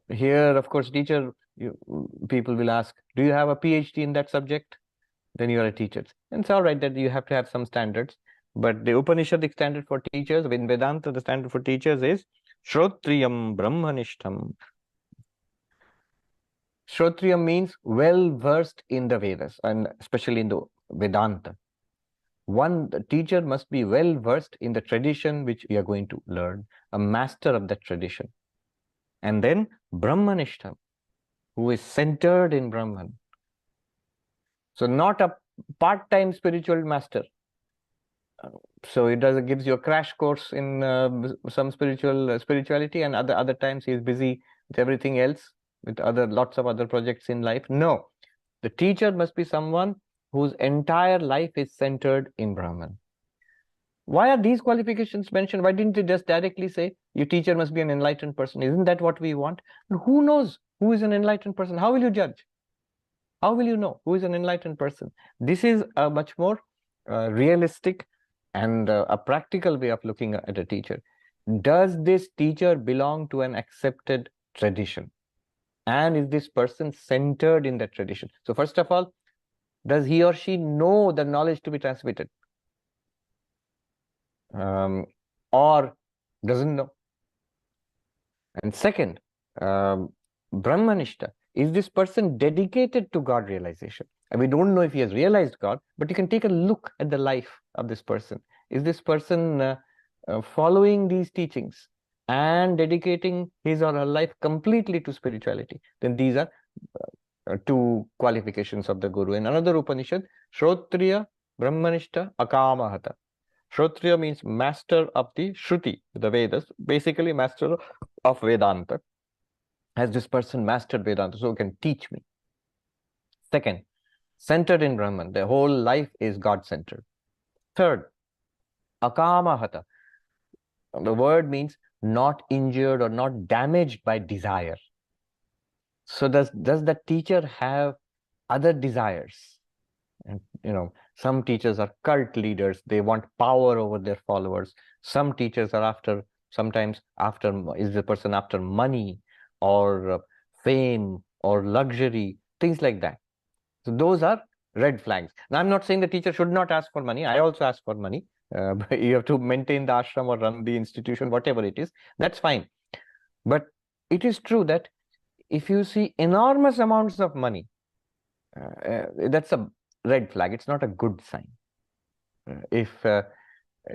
Here, of course, teacher, people will ask, do you have a PhD in that subject? Then you are a teacher. And it's all right that you have to have some standards. But the Upanishadic standard for teachers, in Vedanta, the standard for teachers is Shrotriyam Brahmanishtam. Shrotriyam means well-versed in the Vedas, and especially in the Vedanta. The teacher must be well-versed in the tradition which we are going to learn, a master of that tradition. And then Brahmanishtam, who is centered in Brahman. So not a part-time spiritual master. So it gives you a crash course in some spirituality, and other times he is busy with everything else, with lots of other projects in life. No, the teacher must be someone whose entire life is centered in Brahman. Why are these qualifications mentioned? Why didn't they just directly say, your teacher must be an enlightened person? Isn't that what we want? And who knows who is an enlightened person? How will you judge? How will you know who is an enlightened person? This is a much more realistic and a practical way of looking at a teacher. Does this teacher belong to an accepted tradition? And is this person centered in that tradition? So first of all, does he or she know the knowledge to be transmitted? Or doesn't know? And second, Brahmanishta, is this person dedicated to God realization? And we don't know if he has realized God, but you can take a look at the life of this person. Is this person following these teachings and dedicating his or her life completely to spirituality? Then these are two qualifications of the Guru. In another Upanishad, Shrotriya, Brahmanishta, Akamahata. Shrotriya means master of the Shruti, the Vedas, basically master of Vedanta. Has this person mastered Vedanta, so can teach me? Second, centered in Brahman. Their whole life is God-centered. Third, Akamahata. The word means not injured or not damaged by desire. So does the teacher have other desires? And some teachers are cult leaders. They want power over their followers. Some teachers are sometimes is the person after money or fame or luxury, things like that. So those are red flags. Now, I'm not saying the teacher should not ask for money. I also ask for money. You have to maintain the ashram or run the institution, whatever it is. That's fine. But it is true that if you see enormous amounts of money, that's a red flag. It's not a good sign. If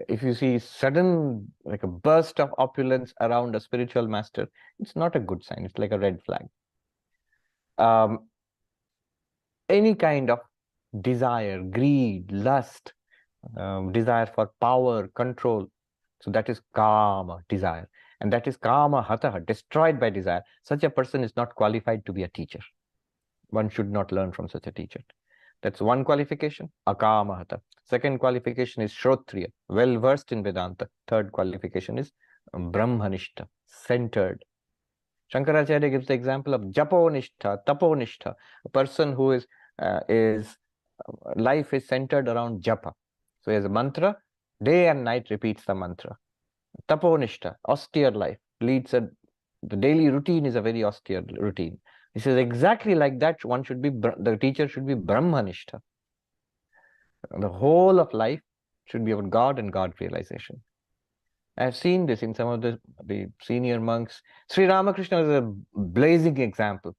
If you see sudden, like a burst of opulence around a spiritual master, it's not a good sign. It's like a red flag. Any kind of desire, greed, lust, desire for power, control. So that is kama, desire. And that is kama hataha, destroyed by desire. Such a person is not qualified to be a teacher. One should not learn from such a teacher. That's one qualification, akama hata. Second qualification is shrotriya, well versed in Vedanta. Third qualification is brahmanishta, centered. Shankaracharya gives the example of japonishtha, taponishtha, a person who is life is centered around japa. So he has a mantra, day and night repeats the mantra. Taponishtha, austere life, the daily routine is a very austere routine. He says exactly like that, the teacher should be brahmanishta. The whole of life should be about God and God realization. I've seen this in some of the senior monks. Sri Ramakrishna is a blazing example.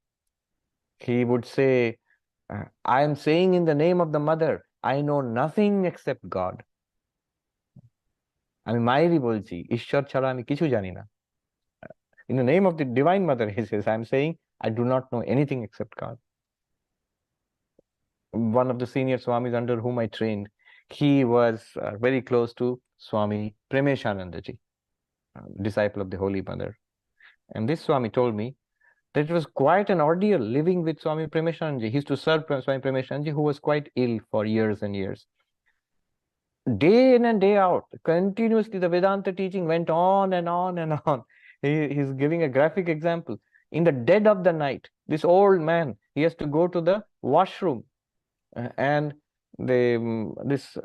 He would say, I am saying in the name of the mother, I know nothing except God. আমি মায়েরই বলছি, ঈশ্বর ছাড়া আমি কিছু জানি না. In the name of the Divine Mother, he says, I'm saying I do not know anything except God. One of the senior Swamis under whom I trained, he was very close to Swami Premeshanandaji, disciple of the Holy Mother. And this Swami told me that it was quite an ordeal living with Swami Premeshanandaji. He used to serve Swami Premeshanandaji, who was quite ill for years and years. Day in and day out, continuously the Vedanta teaching went on and on and on. He's giving a graphic example. In the dead of the night, this old man, he has to go to the washroom. And this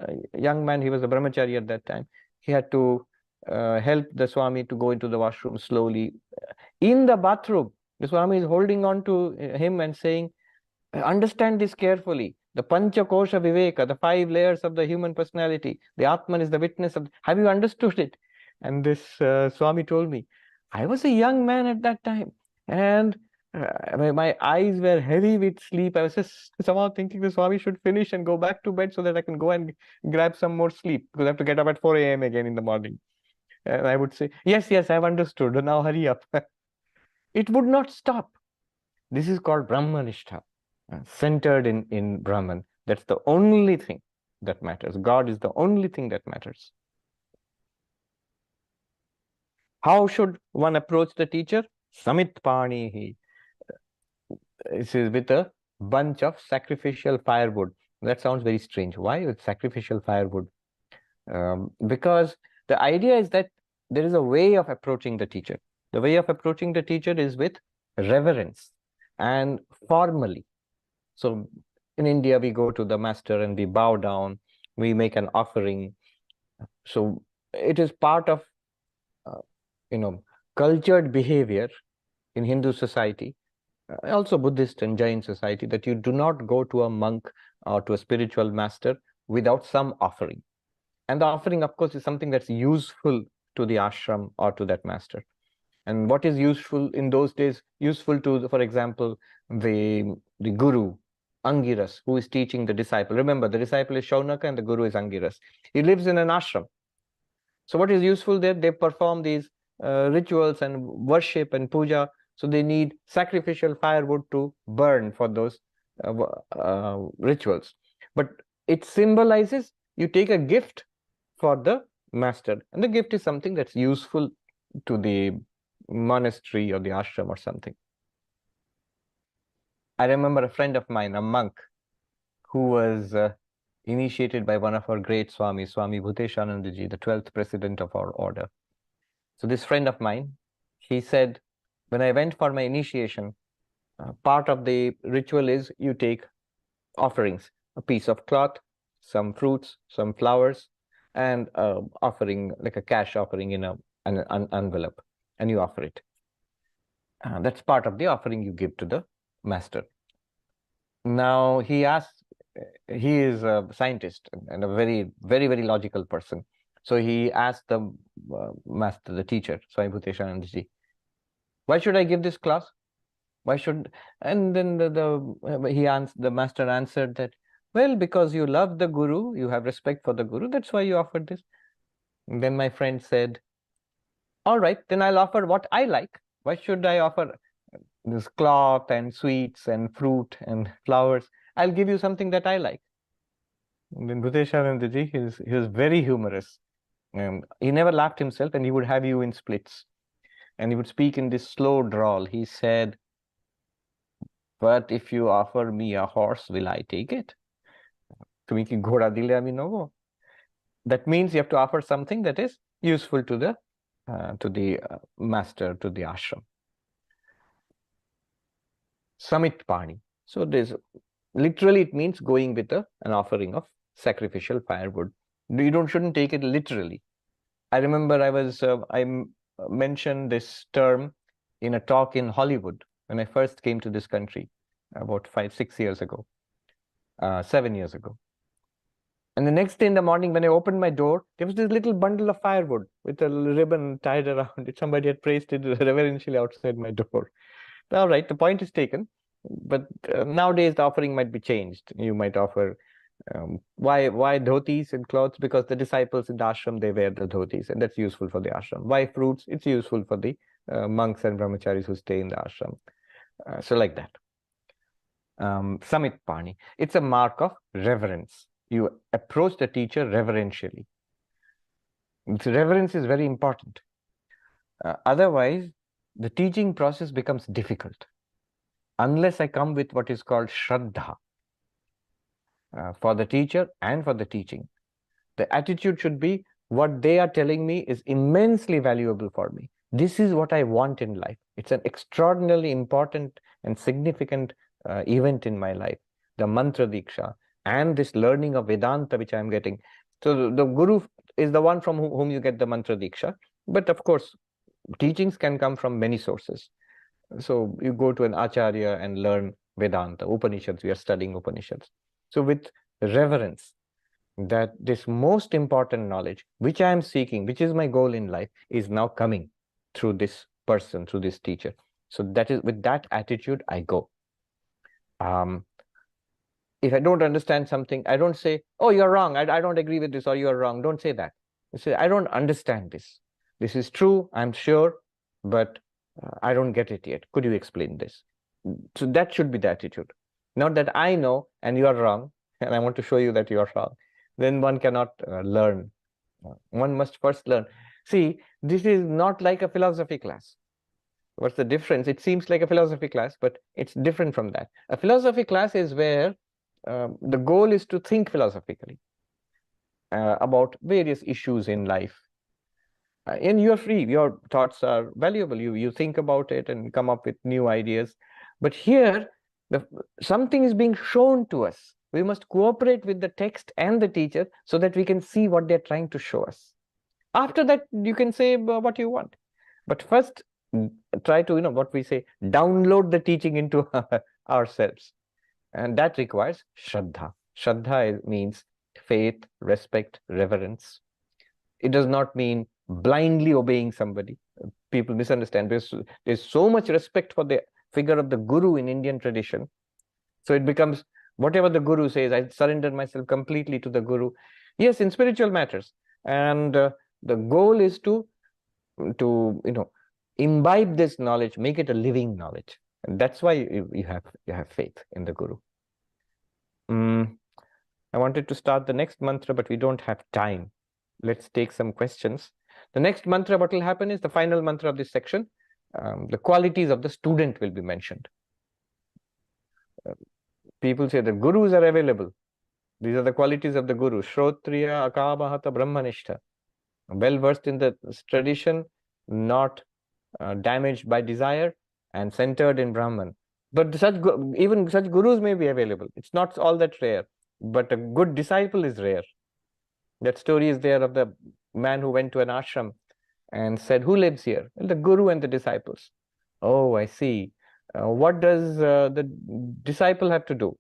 young man, he was a brahmachari at that time. He had to help the Swami to go into the washroom slowly. In the bathroom, the Swami is holding on to him and saying, understand this carefully. The Pancha Kosha Viveka, the 5 layers of the human personality. The Atman is the witness of. Have you understood it? And this Swami told me, I was a young man at that time, and my eyes were heavy with sleep. I was just somehow thinking the Swami should finish and go back to bed so that I can go and grab some more sleep, because I have to get up at 4 a.m. again in the morning. And I would say, yes, I've understood. Now hurry up. It would not stop. This is called Brahmanistha, centered in Brahman. That's the only thing that matters. God is the only thing that matters. How should one approach the teacher? Samitpanihi. This is with a bunch of sacrificial firewood. That sounds very strange. Why with sacrificial firewood? Because the idea is that there is a way of approaching the teacher. The way of approaching the teacher is with reverence and formally. So in India, we go to the master and we bow down, we make an offering. So it is part of, cultured behavior in Hindu society, also Buddhist and Jain society, that you do not go to a monk or to a spiritual master without some offering. And the offering, of course, is something that's useful to the ashram or to that master. And what is useful in those days? Useful to, for example, the guru, Angiras, who is teaching the disciple. Remember, the disciple is Shaunaka and the guru is Angiras. He lives in an ashram. So what is useful there? They perform these rituals and worship and puja. So they need sacrificial firewood to burn for those rituals. But it symbolizes you take a gift for the master. And the gift is something that's useful to the monastery or the ashram or something. I remember a friend of mine, a monk, who was initiated by one of our great Swamis, Swami Bhuteshanandaji, the 12th president of our order. So this friend of mine, he said, when I went for my initiation, part of the ritual is you take offerings, a piece of cloth, some fruits, some flowers, and offering, like a cash offering in an envelope, and you offer it. That's part of the offering you give to the master. Now he is a scientist and a very, very, very logical person. So he asked the master, the teacher, Swami Bhuteshanandaji, why should I give this class? Why should? And then the master answered that, well, because you love the guru, you have respect for the guru, that's why you offered this. And then my friend said, all right, then I'll offer what I like. Why should I offer this cloth and sweets and fruit and flowers? I'll give you something that I like. And then Bhuteshanandaji, he was very humorous. He never laughed himself, and he would have you in splits. And he would speak in this slow drawl. He said, but if you offer me a horse, will I take it? Tumi ki ghoda dile ami novo. That means you have to offer something that is useful to the master, to the ashram. Samit Pani. So there's literally, it means going with an offering of sacrificial firewood. You shouldn't take it literally. I remember I mentioned this term in a talk in Hollywood when I first came to this country about 5-6 years ago, 7 years ago. And the next day in the morning, when I opened my door, there was this little bundle of firewood with a ribbon tied around it. Somebody had placed it reverentially outside my door. All right, the point is taken. But nowadays, the offering might be changed. You might offer, why dhotis and clothes? Because the disciples in the ashram, they wear the dhotis, and that's useful for the ashram. Why fruits? It's useful for the monks and brahmacharis who stay in the ashram. So like that. Samit Pani. It's a mark of reverence. You approach the teacher reverentially. Reverence is very important. Otherwise, the teaching process becomes difficult. Unless I come with what is called Shraddha for the teacher and for the teaching. The attitude should be, what they are telling me is immensely valuable for me. This is what I want in life. It's an extraordinarily important and significant event in my life. The mantra diksha and this learning of Vedanta which I am getting. So the guru is the one from whom you get the mantra diksha. But of course, teachings can come from many sources. So you go to an acharya and learn Vedanta, Upanishads. We are studying Upanishads. So with reverence, that this most important knowledge, which I am seeking, which is my goal in life, is now coming through this person, through this teacher. So that is, with that attitude, I go. If I don't understand something, I don't say, oh, you're wrong. I don't agree with this, or you're wrong. Don't say that. You say, I don't understand this. This is true, I'm sure, but I don't get it yet. Could you explain this? So that should be the attitude. Not that I know and you are wrong, and I want to show you that you are wrong. Then one cannot learn. One must first learn. See, this is not like a philosophy class. What's the difference? It seems like a philosophy class, but it's different from that. A philosophy class is where the goal is to think philosophically about various issues in life. And you're free. Your thoughts are valuable. You think about it and come up with new ideas. But here, something is being shown to us. We must cooperate with the text and the teacher so that we can see what they're trying to show us. After that, you can say what you want. But first, try to, what we say, download the teaching into ourselves. And that requires Shraddha. Shraddha means faith, respect, reverence. It does not mean blindly obeying somebody. People misunderstand. There's so much respect for the figure of the guru in Indian tradition. So it becomes, whatever the guru says, I surrender myself completely to the guru. Yes, in spiritual matters. And the goal is to imbibe this knowledge, make it a living knowledge. And that's why you have faith in the guru. I wanted to start the next mantra, but we don't have time. Let's take some questions. The next mantra, what will happen is the final mantra of this section. The qualities of the student will be mentioned. People say the gurus are available. These are the qualities of the guru. Shrotriya, Akabahata, Brahmanishta. Well versed in the tradition, not damaged by desire, and centered in Brahman. But even such gurus may be available. It's not all that rare. But a good disciple is rare. That story is there of the man who went to an ashram and said, who lives here? Well, the guru and the disciples. Oh, I see. What does the disciple have to do?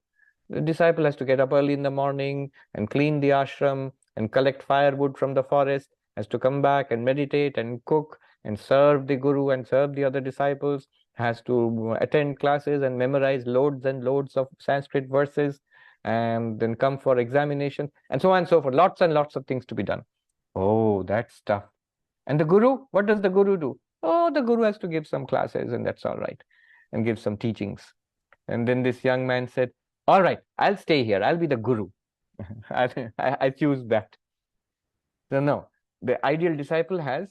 The disciple has to get up early in the morning and clean the ashram and collect firewood from the forest, has to come back and meditate and cook and serve the guru and serve the other disciples, has to attend classes and memorize loads and loads of Sanskrit verses, and then come for examination, and so on and so forth. Lots and lots of things to be done. Oh, Oh, that's tough. And the guru, what does the guru do? Oh, the guru has to give some classes and that's all right, and give some teachings. And then this young man said, all right, I'll stay here. I'll be the guru. I choose that. So no, the ideal disciple has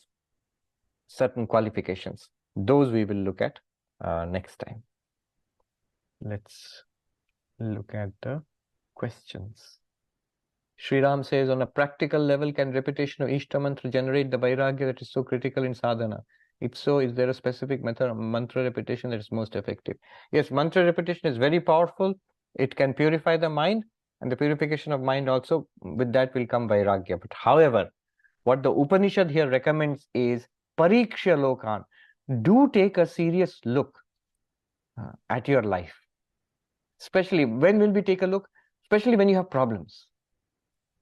certain qualifications. Those we will look at next time. Let's look at the questions. Sri Ram says, on a practical level, can repetition of Ishta mantra generate the vairagya that is so critical in sadhana? If so, is there a specific method of mantra repetition that is most effective? Yes, mantra repetition is very powerful. It can purify the mind, and the purification of mind also, with that will come vairagya. But however, what the Upanishad here recommends is pariksha lokan. Do take a serious look at your life. Especially, when will we take a look? Especially when you have problems.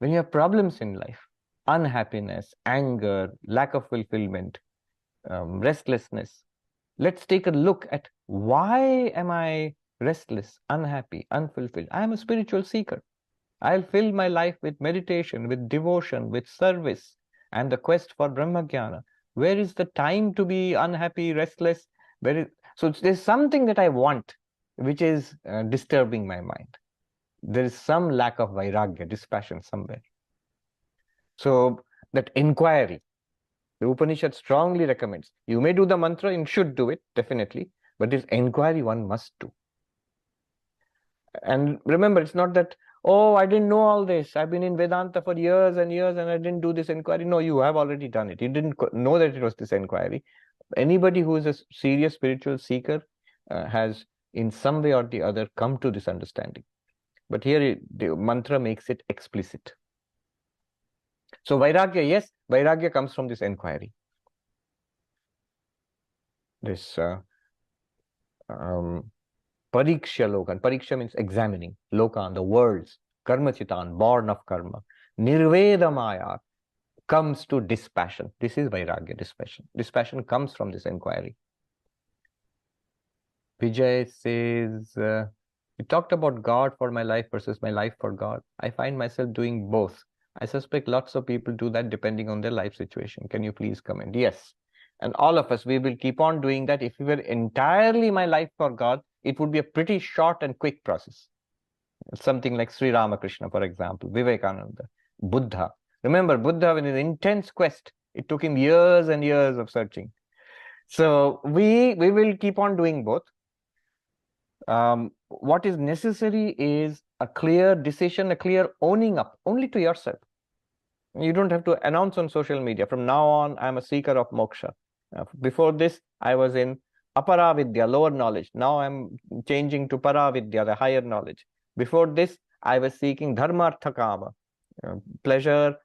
When you have problems in life, unhappiness, anger, lack of fulfillment, restlessness, let's take a look at why am I restless, unhappy, unfulfilled? I am a spiritual seeker. I'll fill my life with meditation, with devotion, with service, and the quest for Brahmajnana. Where is the time to be unhappy, restless? So there's something that I want, which is disturbing my mind. There is some lack of vairagya, dispassion somewhere. So that inquiry, the Upanishad strongly recommends. You may do the mantra, you should do it, definitely, but this inquiry one must do. And remember, it's not that, oh, I didn't know all this. I've been in Vedanta for years and years and I didn't do this inquiry. No, you have already done it. You didn't know that it was this inquiry. Anybody who is a serious spiritual seeker has in some way or the other come to this understanding. But here the mantra makes it explicit. So vairagya, yes, vairagya comes from this inquiry. This pariksha lokan. Pariksha means examining. Lokan, the worlds. Karma chitan, born of karma. Nirveda maya comes to dispassion. This is vairagya, dispassion. Dispassion comes from this inquiry. Vijay says, you talked about God for my life versus my life for God. I find myself doing both. I suspect lots of people do that depending on their life situation. Can you please comment? Yes. And all of us, we will keep on doing that. If we were entirely my life for God, it would be a pretty short and quick process. Something like Sri Ramakrishna, for example, Vivekananda, Buddha. Remember, Buddha, in his intense quest, it took him years and years of searching. So we will keep on doing both. What is necessary is a clear decision, a clear owning up only to yourself. You don't have to announce on social media. From now on, I'm a seeker of moksha. Before this, I was in aparavidya, lower knowledge. Now I'm changing to paravidya, the higher knowledge. Before this, I was seeking dharmartha kama, pleasure,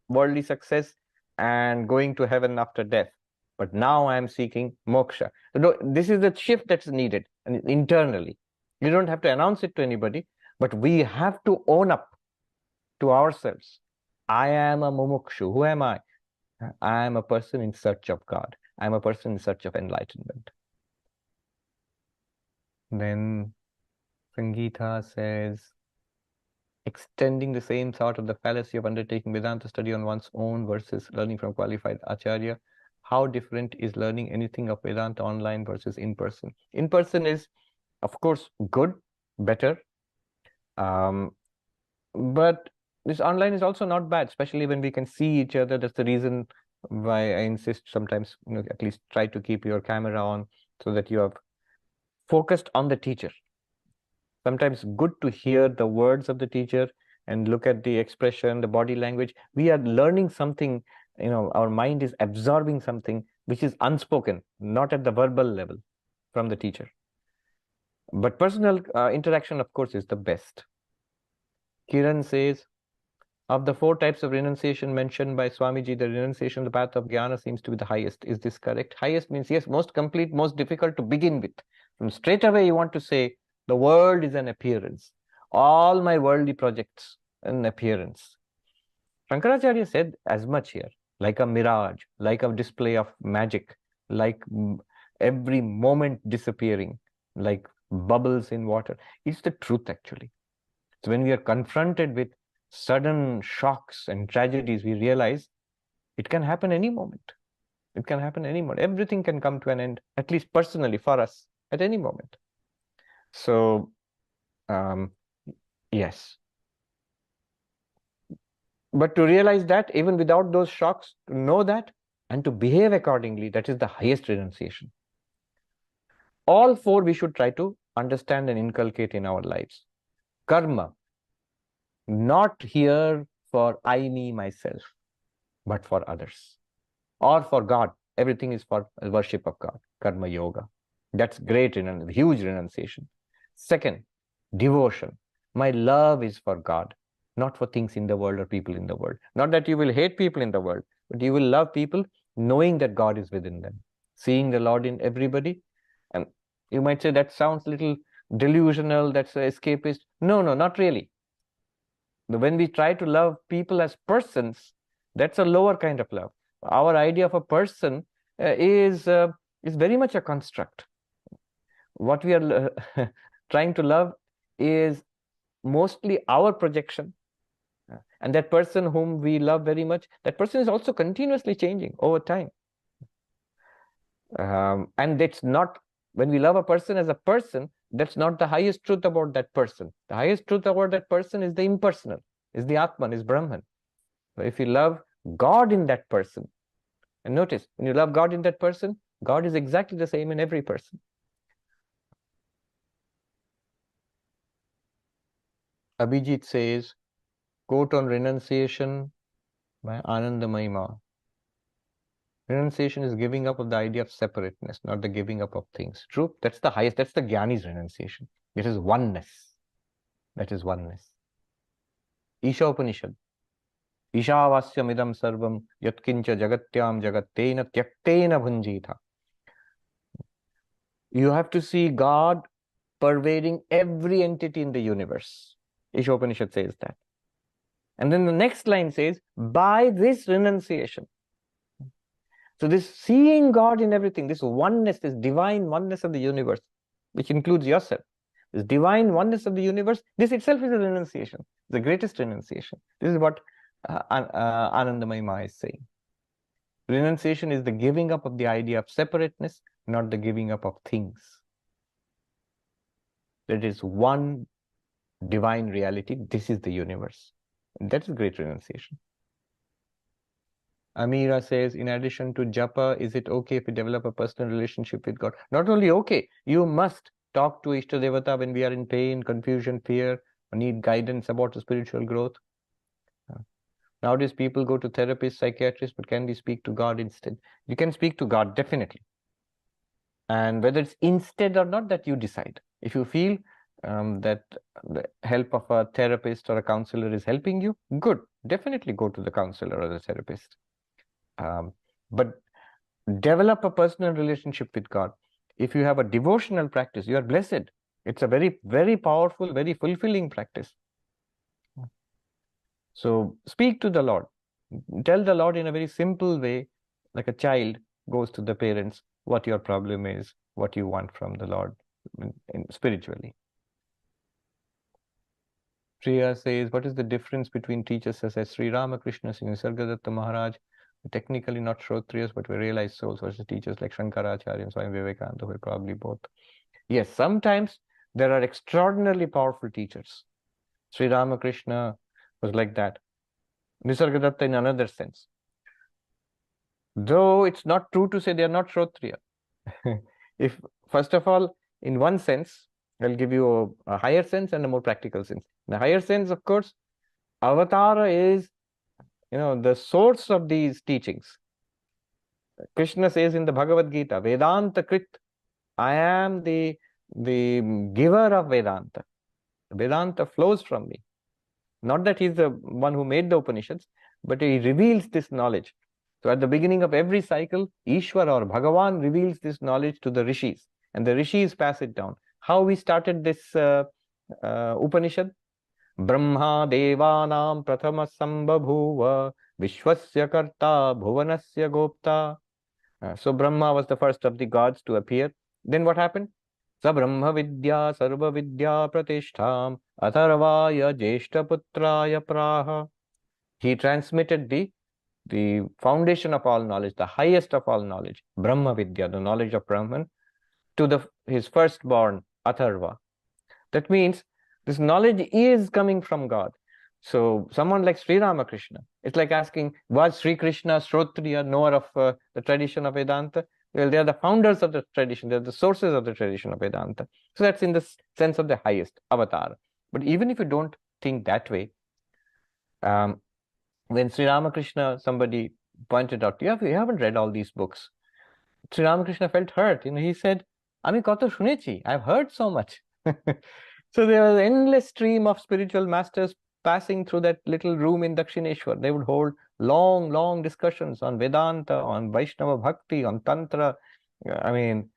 worldly success, and going to heaven after death. But now I am seeking moksha. So this is the shift that's needed internally. You don't have to announce it to anybody, but we have to own up to ourselves. I am a mumukshu. Who am I? I am a person in search of God. I am a person in search of enlightenment. Then Sangeeta says, extending the same thought of the fallacy of undertaking Vedanta study on one's own versus learning from qualified acharya. How different is learning anything of Vedanta online versus in person? In person is, of course, good, better. But this online is also not bad, especially when we can see each other. That's the reason why I insist sometimes, at least try to keep your camera on so that you are focused on the teacher. Sometimes good to hear the words of the teacher and look at the expression, the body language. We are learning something, our mind is absorbing something which is unspoken, not at the verbal level from the teacher. But personal interaction, of course, is the best. Kiran says, of the 4 types of renunciation mentioned by Swamiji, the renunciation, the path of jnana seems to be the highest. Is this correct? Highest means, yes, most complete, most difficult to begin with. From straight away, you want to say, the world is an appearance. All my worldly projects, an appearance. Shankaracharya said as much here, like a mirage, like a display of magic, like every moment disappearing, like bubbles in water. It's the truth, actually. So when we are confronted with sudden shocks and tragedies, we realize It can happen any moment. It can happen any moment. Everything can come to an end, at least personally for us, at any moment. So, yes. But to realize that, even without those shocks, to know that and to behave accordingly, that is the highest renunciation. All four we should try to understand and inculcate in our lives. Karma, not here for I, me, myself, but for others or for God. Everything is for worship of God, karma yoga. That's great, huge renunciation. Second, devotion. My love is for God, not for things in the world or people in the world. Not that you will hate people in the world, but you will love people knowing that God is within them, seeing the Lord in everybody. And you might say that sounds a little delusional, that's escapist. No, not really. When we try to love people as persons, that's a lower kind of love. Our idea of a person is very much a construct. What we are trying to love is mostly our projection. And that person whom we love very much, that person is also continuously changing over time. And it's not, when we love a person as a person, that's not the highest truth about that person. The highest truth about that person is the impersonal, is the Atman, is Brahman. So if you love God in that person, and notice, when you love God in that person, God is exactly the same in every person. Abhijit says, quote on renunciation by Anandamayi Ma. Renunciation is giving up of the idea of separateness, not the giving up of things. True, that's the highest, that's the Jnani's renunciation. It is oneness. That is oneness. Isha Upanishad. Ishavasyam idam sarvam yatkincha jagatyam jagattena tyaktena bhunjita. You have to see God pervading every entity in the universe. Isha Upanishad says that. And then the next line says, by this renunciation. So this seeing God in everything, this oneness, this divine oneness of the universe, which includes yourself, this divine oneness of the universe, this itself is a renunciation, the greatest renunciation. This is what Anandamayi Ma is saying. Renunciation is the giving up of the idea of separateness, not the giving up of things. There is one divine reality. This is the universe. And that is great renunciation. Amira says, in addition to japa, is it okay if we develop a personal relationship with God? Not only okay, you must talk to Ishtadevata when we are in pain, confusion, fear, or need guidance about the spiritual growth. Nowadays, people go to therapists, psychiatrists, but can we speak to God instead? You can speak to God, definitely. And whether it's instead or not, that you decide. If you feel that the help of a therapist or a counselor is helping you, good. Definitely go to the counselor or the therapist. But develop a personal relationship with God. If you have a devotional practice, you are blessed. It's a very, very powerful, very fulfilling practice. So speak to the Lord. Tell the Lord in a very simple way, like a child goes to the parents, what your problem is, what you want from the Lord spiritually. Priya says, what is the difference between teachers such as Sri Ramakrishna, Sri Nisargadatta Maharaj, technically not Shrotriyas, but we realized souls, versus teachers like Shankaracharya and Swami Vivekananda, who are probably both? Yes, sometimes there are extraordinarily powerful teachers. Sri Ramakrishna was like that. Nisargadatta in another sense. Though it's not true to say they are not Shrotriya. If, first of all, in one sense, I'll give you a higher sense and a more practical sense. In the higher sense, of course, Avatara is, the source of these teachings. Krishna says in the Bhagavad Gita, Vedanta Krit, I am the giver of Vedanta. Vedanta flows from me. Not that he's the one who made the Upanishads, but he reveals this knowledge. So at the beginning of every cycle, Ishwar or Bhagavan reveals this knowledge to the rishis, and the rishis pass it down. How we started this Upanishad? Brahma devanam prathama sambhabhuva vishwasya karta bhuvanasya gopta. So Brahma was the first of the gods to appear. Then what happened? Sa Brahma Vidya Sarva Vidya Pratishtham Atharvaya Jeshta Putraya Praha. He transmitted the the foundation of all knowledge, the highest of all knowledge, Brahma Vidya, the knowledge of Brahman, to his firstborn, Atharva. That means this knowledge is coming from God. So someone like Sri Ramakrishna, it's like asking, was Sri Krishna Shrotriya, knower of the tradition of Vedanta? Well, they are the founders of the tradition. They're the sources of the tradition of Vedanta. So that's in the sense of the highest avatar. But even if you don't think that way, when Sri Ramakrishna, somebody pointed out, you haven't read all these books. Sri Ramakrishna felt hurt. He said, Ami koto shunechi, I've heard so much. So there was an endless stream of spiritual masters passing through that little room in Dakshineshwar. They would hold long, long discussions on Vedanta, on Vaishnava Bhakti, on Tantra. I mean,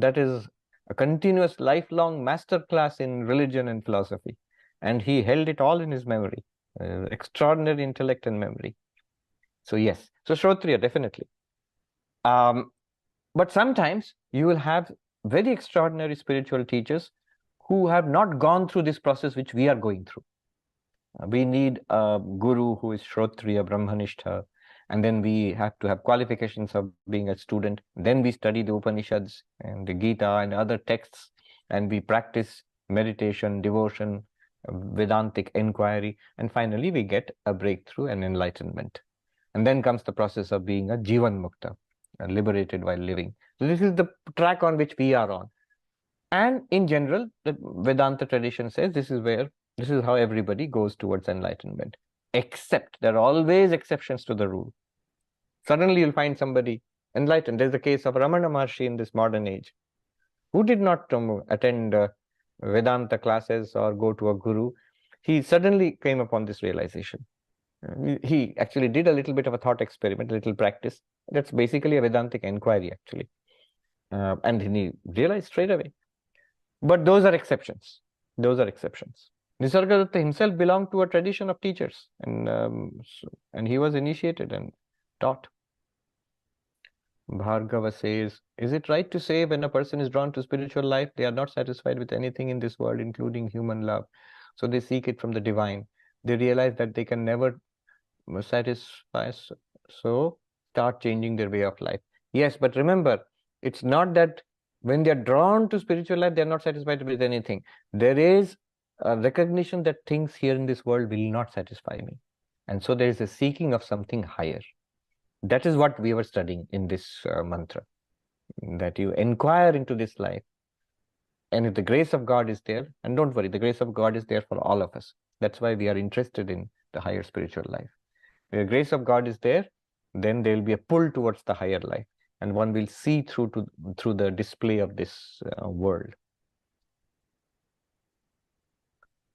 that is a continuous, lifelong master class in religion and philosophy. And he held it all in his memory. Extraordinary intellect and memory. So yes, so Shrotriya, definitely. But sometimes you will have very extraordinary spiritual teachers who have not gone through this process which we are going through. We need a guru who is Shrotriya, Brahmanishtha, and then we have to have qualifications of being a student. Then we study the Upanishads and the Gita and other texts, and we practice meditation, devotion, Vedantic inquiry, and finally we get a breakthrough and enlightenment. And then comes the process of being a Jivan Mukta, liberated while living. So this is the track on which we are on. And in general, the Vedanta tradition says this is how everybody goes towards enlightenment. Except there are always exceptions to the rule. Suddenly you'll find somebody enlightened. There's the case of Ramana Maharshi in this modern age, who did not attend Vedanta classes or go to a guru. He suddenly came upon this realization. He actually did a little bit of a thought experiment, a little practice. That's basically a Vedantic inquiry, actually. And he realized straight away. But those are exceptions. Those are exceptions. Nisargadatta himself belonged to a tradition of teachers, and he was initiated and taught. Bhargava says, is it right to say when a person is drawn to spiritual life, they are not satisfied with anything in this world, including human love? So they seek it from the divine. They realize that they can never satisfy, so start changing their way of life. Yes, but remember, it's not that when they are drawn to spiritual life, they are not satisfied with anything. There is a recognition that things here in this world will not satisfy me. And so there is a seeking of something higher. That is what we were studying in this mantra, that you inquire into this life. And if the grace of God is there, and don't worry, the grace of God is there for all of us. That's why we are interested in the higher spiritual life. If the grace of God is there, then there will be a pull towards the higher life. And one will see through the display of this world.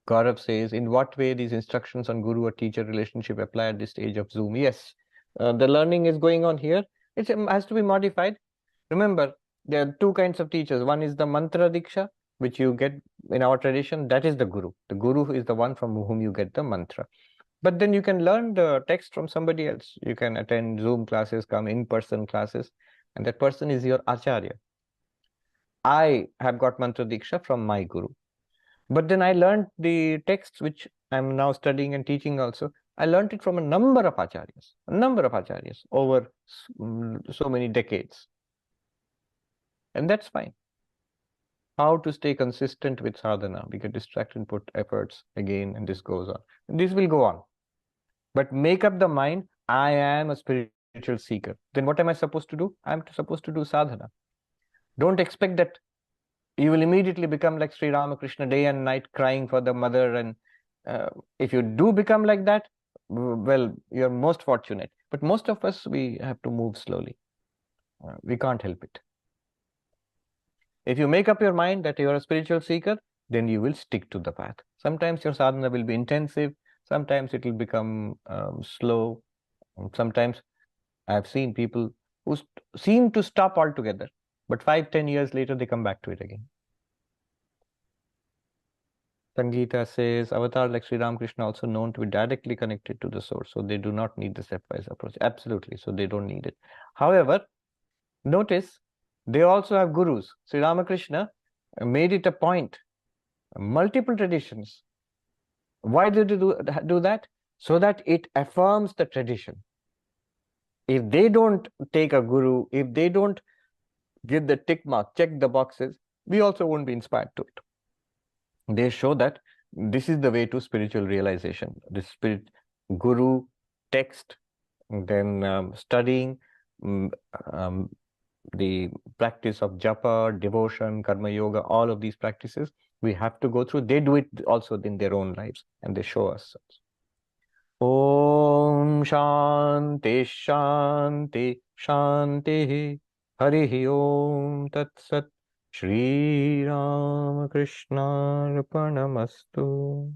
Gaurav says, in what way these instructions on guru or teacher relationship apply at this stage of Zoom? Yes, the learning is going on here. It has to be modified. Remember, there are two kinds of teachers. One is the mantra diksha, which you get in our tradition. That is the guru. The guru is the one from whom you get the mantra. But then you can learn the text from somebody else. You can attend Zoom classes, come in-person classes, and that person is your acharya. I have got mantra diksha from my guru. But then I learned the texts which I'm now studying and teaching also. I learned it from a number of acharyas over so many decades. And that's fine. How to stay consistent with sadhana? We get distracted and put efforts again, and this goes on. And this will go on. But make up the mind, I am a spiritual seeker. Then what am I supposed to do? I'm supposed to do sadhana. Don't expect that you will immediately become like Sri Ramakrishna, day and night crying for the mother. And if you do become like that, well, you're most fortunate. But most of us, we have to move slowly. We can't help it. If you make up your mind that you're a spiritual seeker, then you will stick to the path. Sometimes your sadhana will be intensive. Sometimes it will become slow. Sometimes I've seen people who seem to stop altogether, but 5-10 years later, they come back to it again. Sangeeta says, avatar like Sri Ramakrishna also known to be directly connected to the source, so they do not need the stepwise approach. Absolutely, so they don't need it. However, notice they also have gurus. Sri Ramakrishna made it a point, multiple traditions. Why did they do that? So that it affirms the tradition. If they don't take a guru, if they don't give the tick mark, check the boxes, we also won't be inspired to it. They show that this is the way to spiritual realization. The spirit, guru, text, then studying, mm, um, the practice of japa, devotion, karma yoga, all of these practices we have to go through. They do it also in their own lives and they show us. Om Shanti Shanti Shanti Hari Om Tat Sat Shri Ram Krishna Arpanamastu.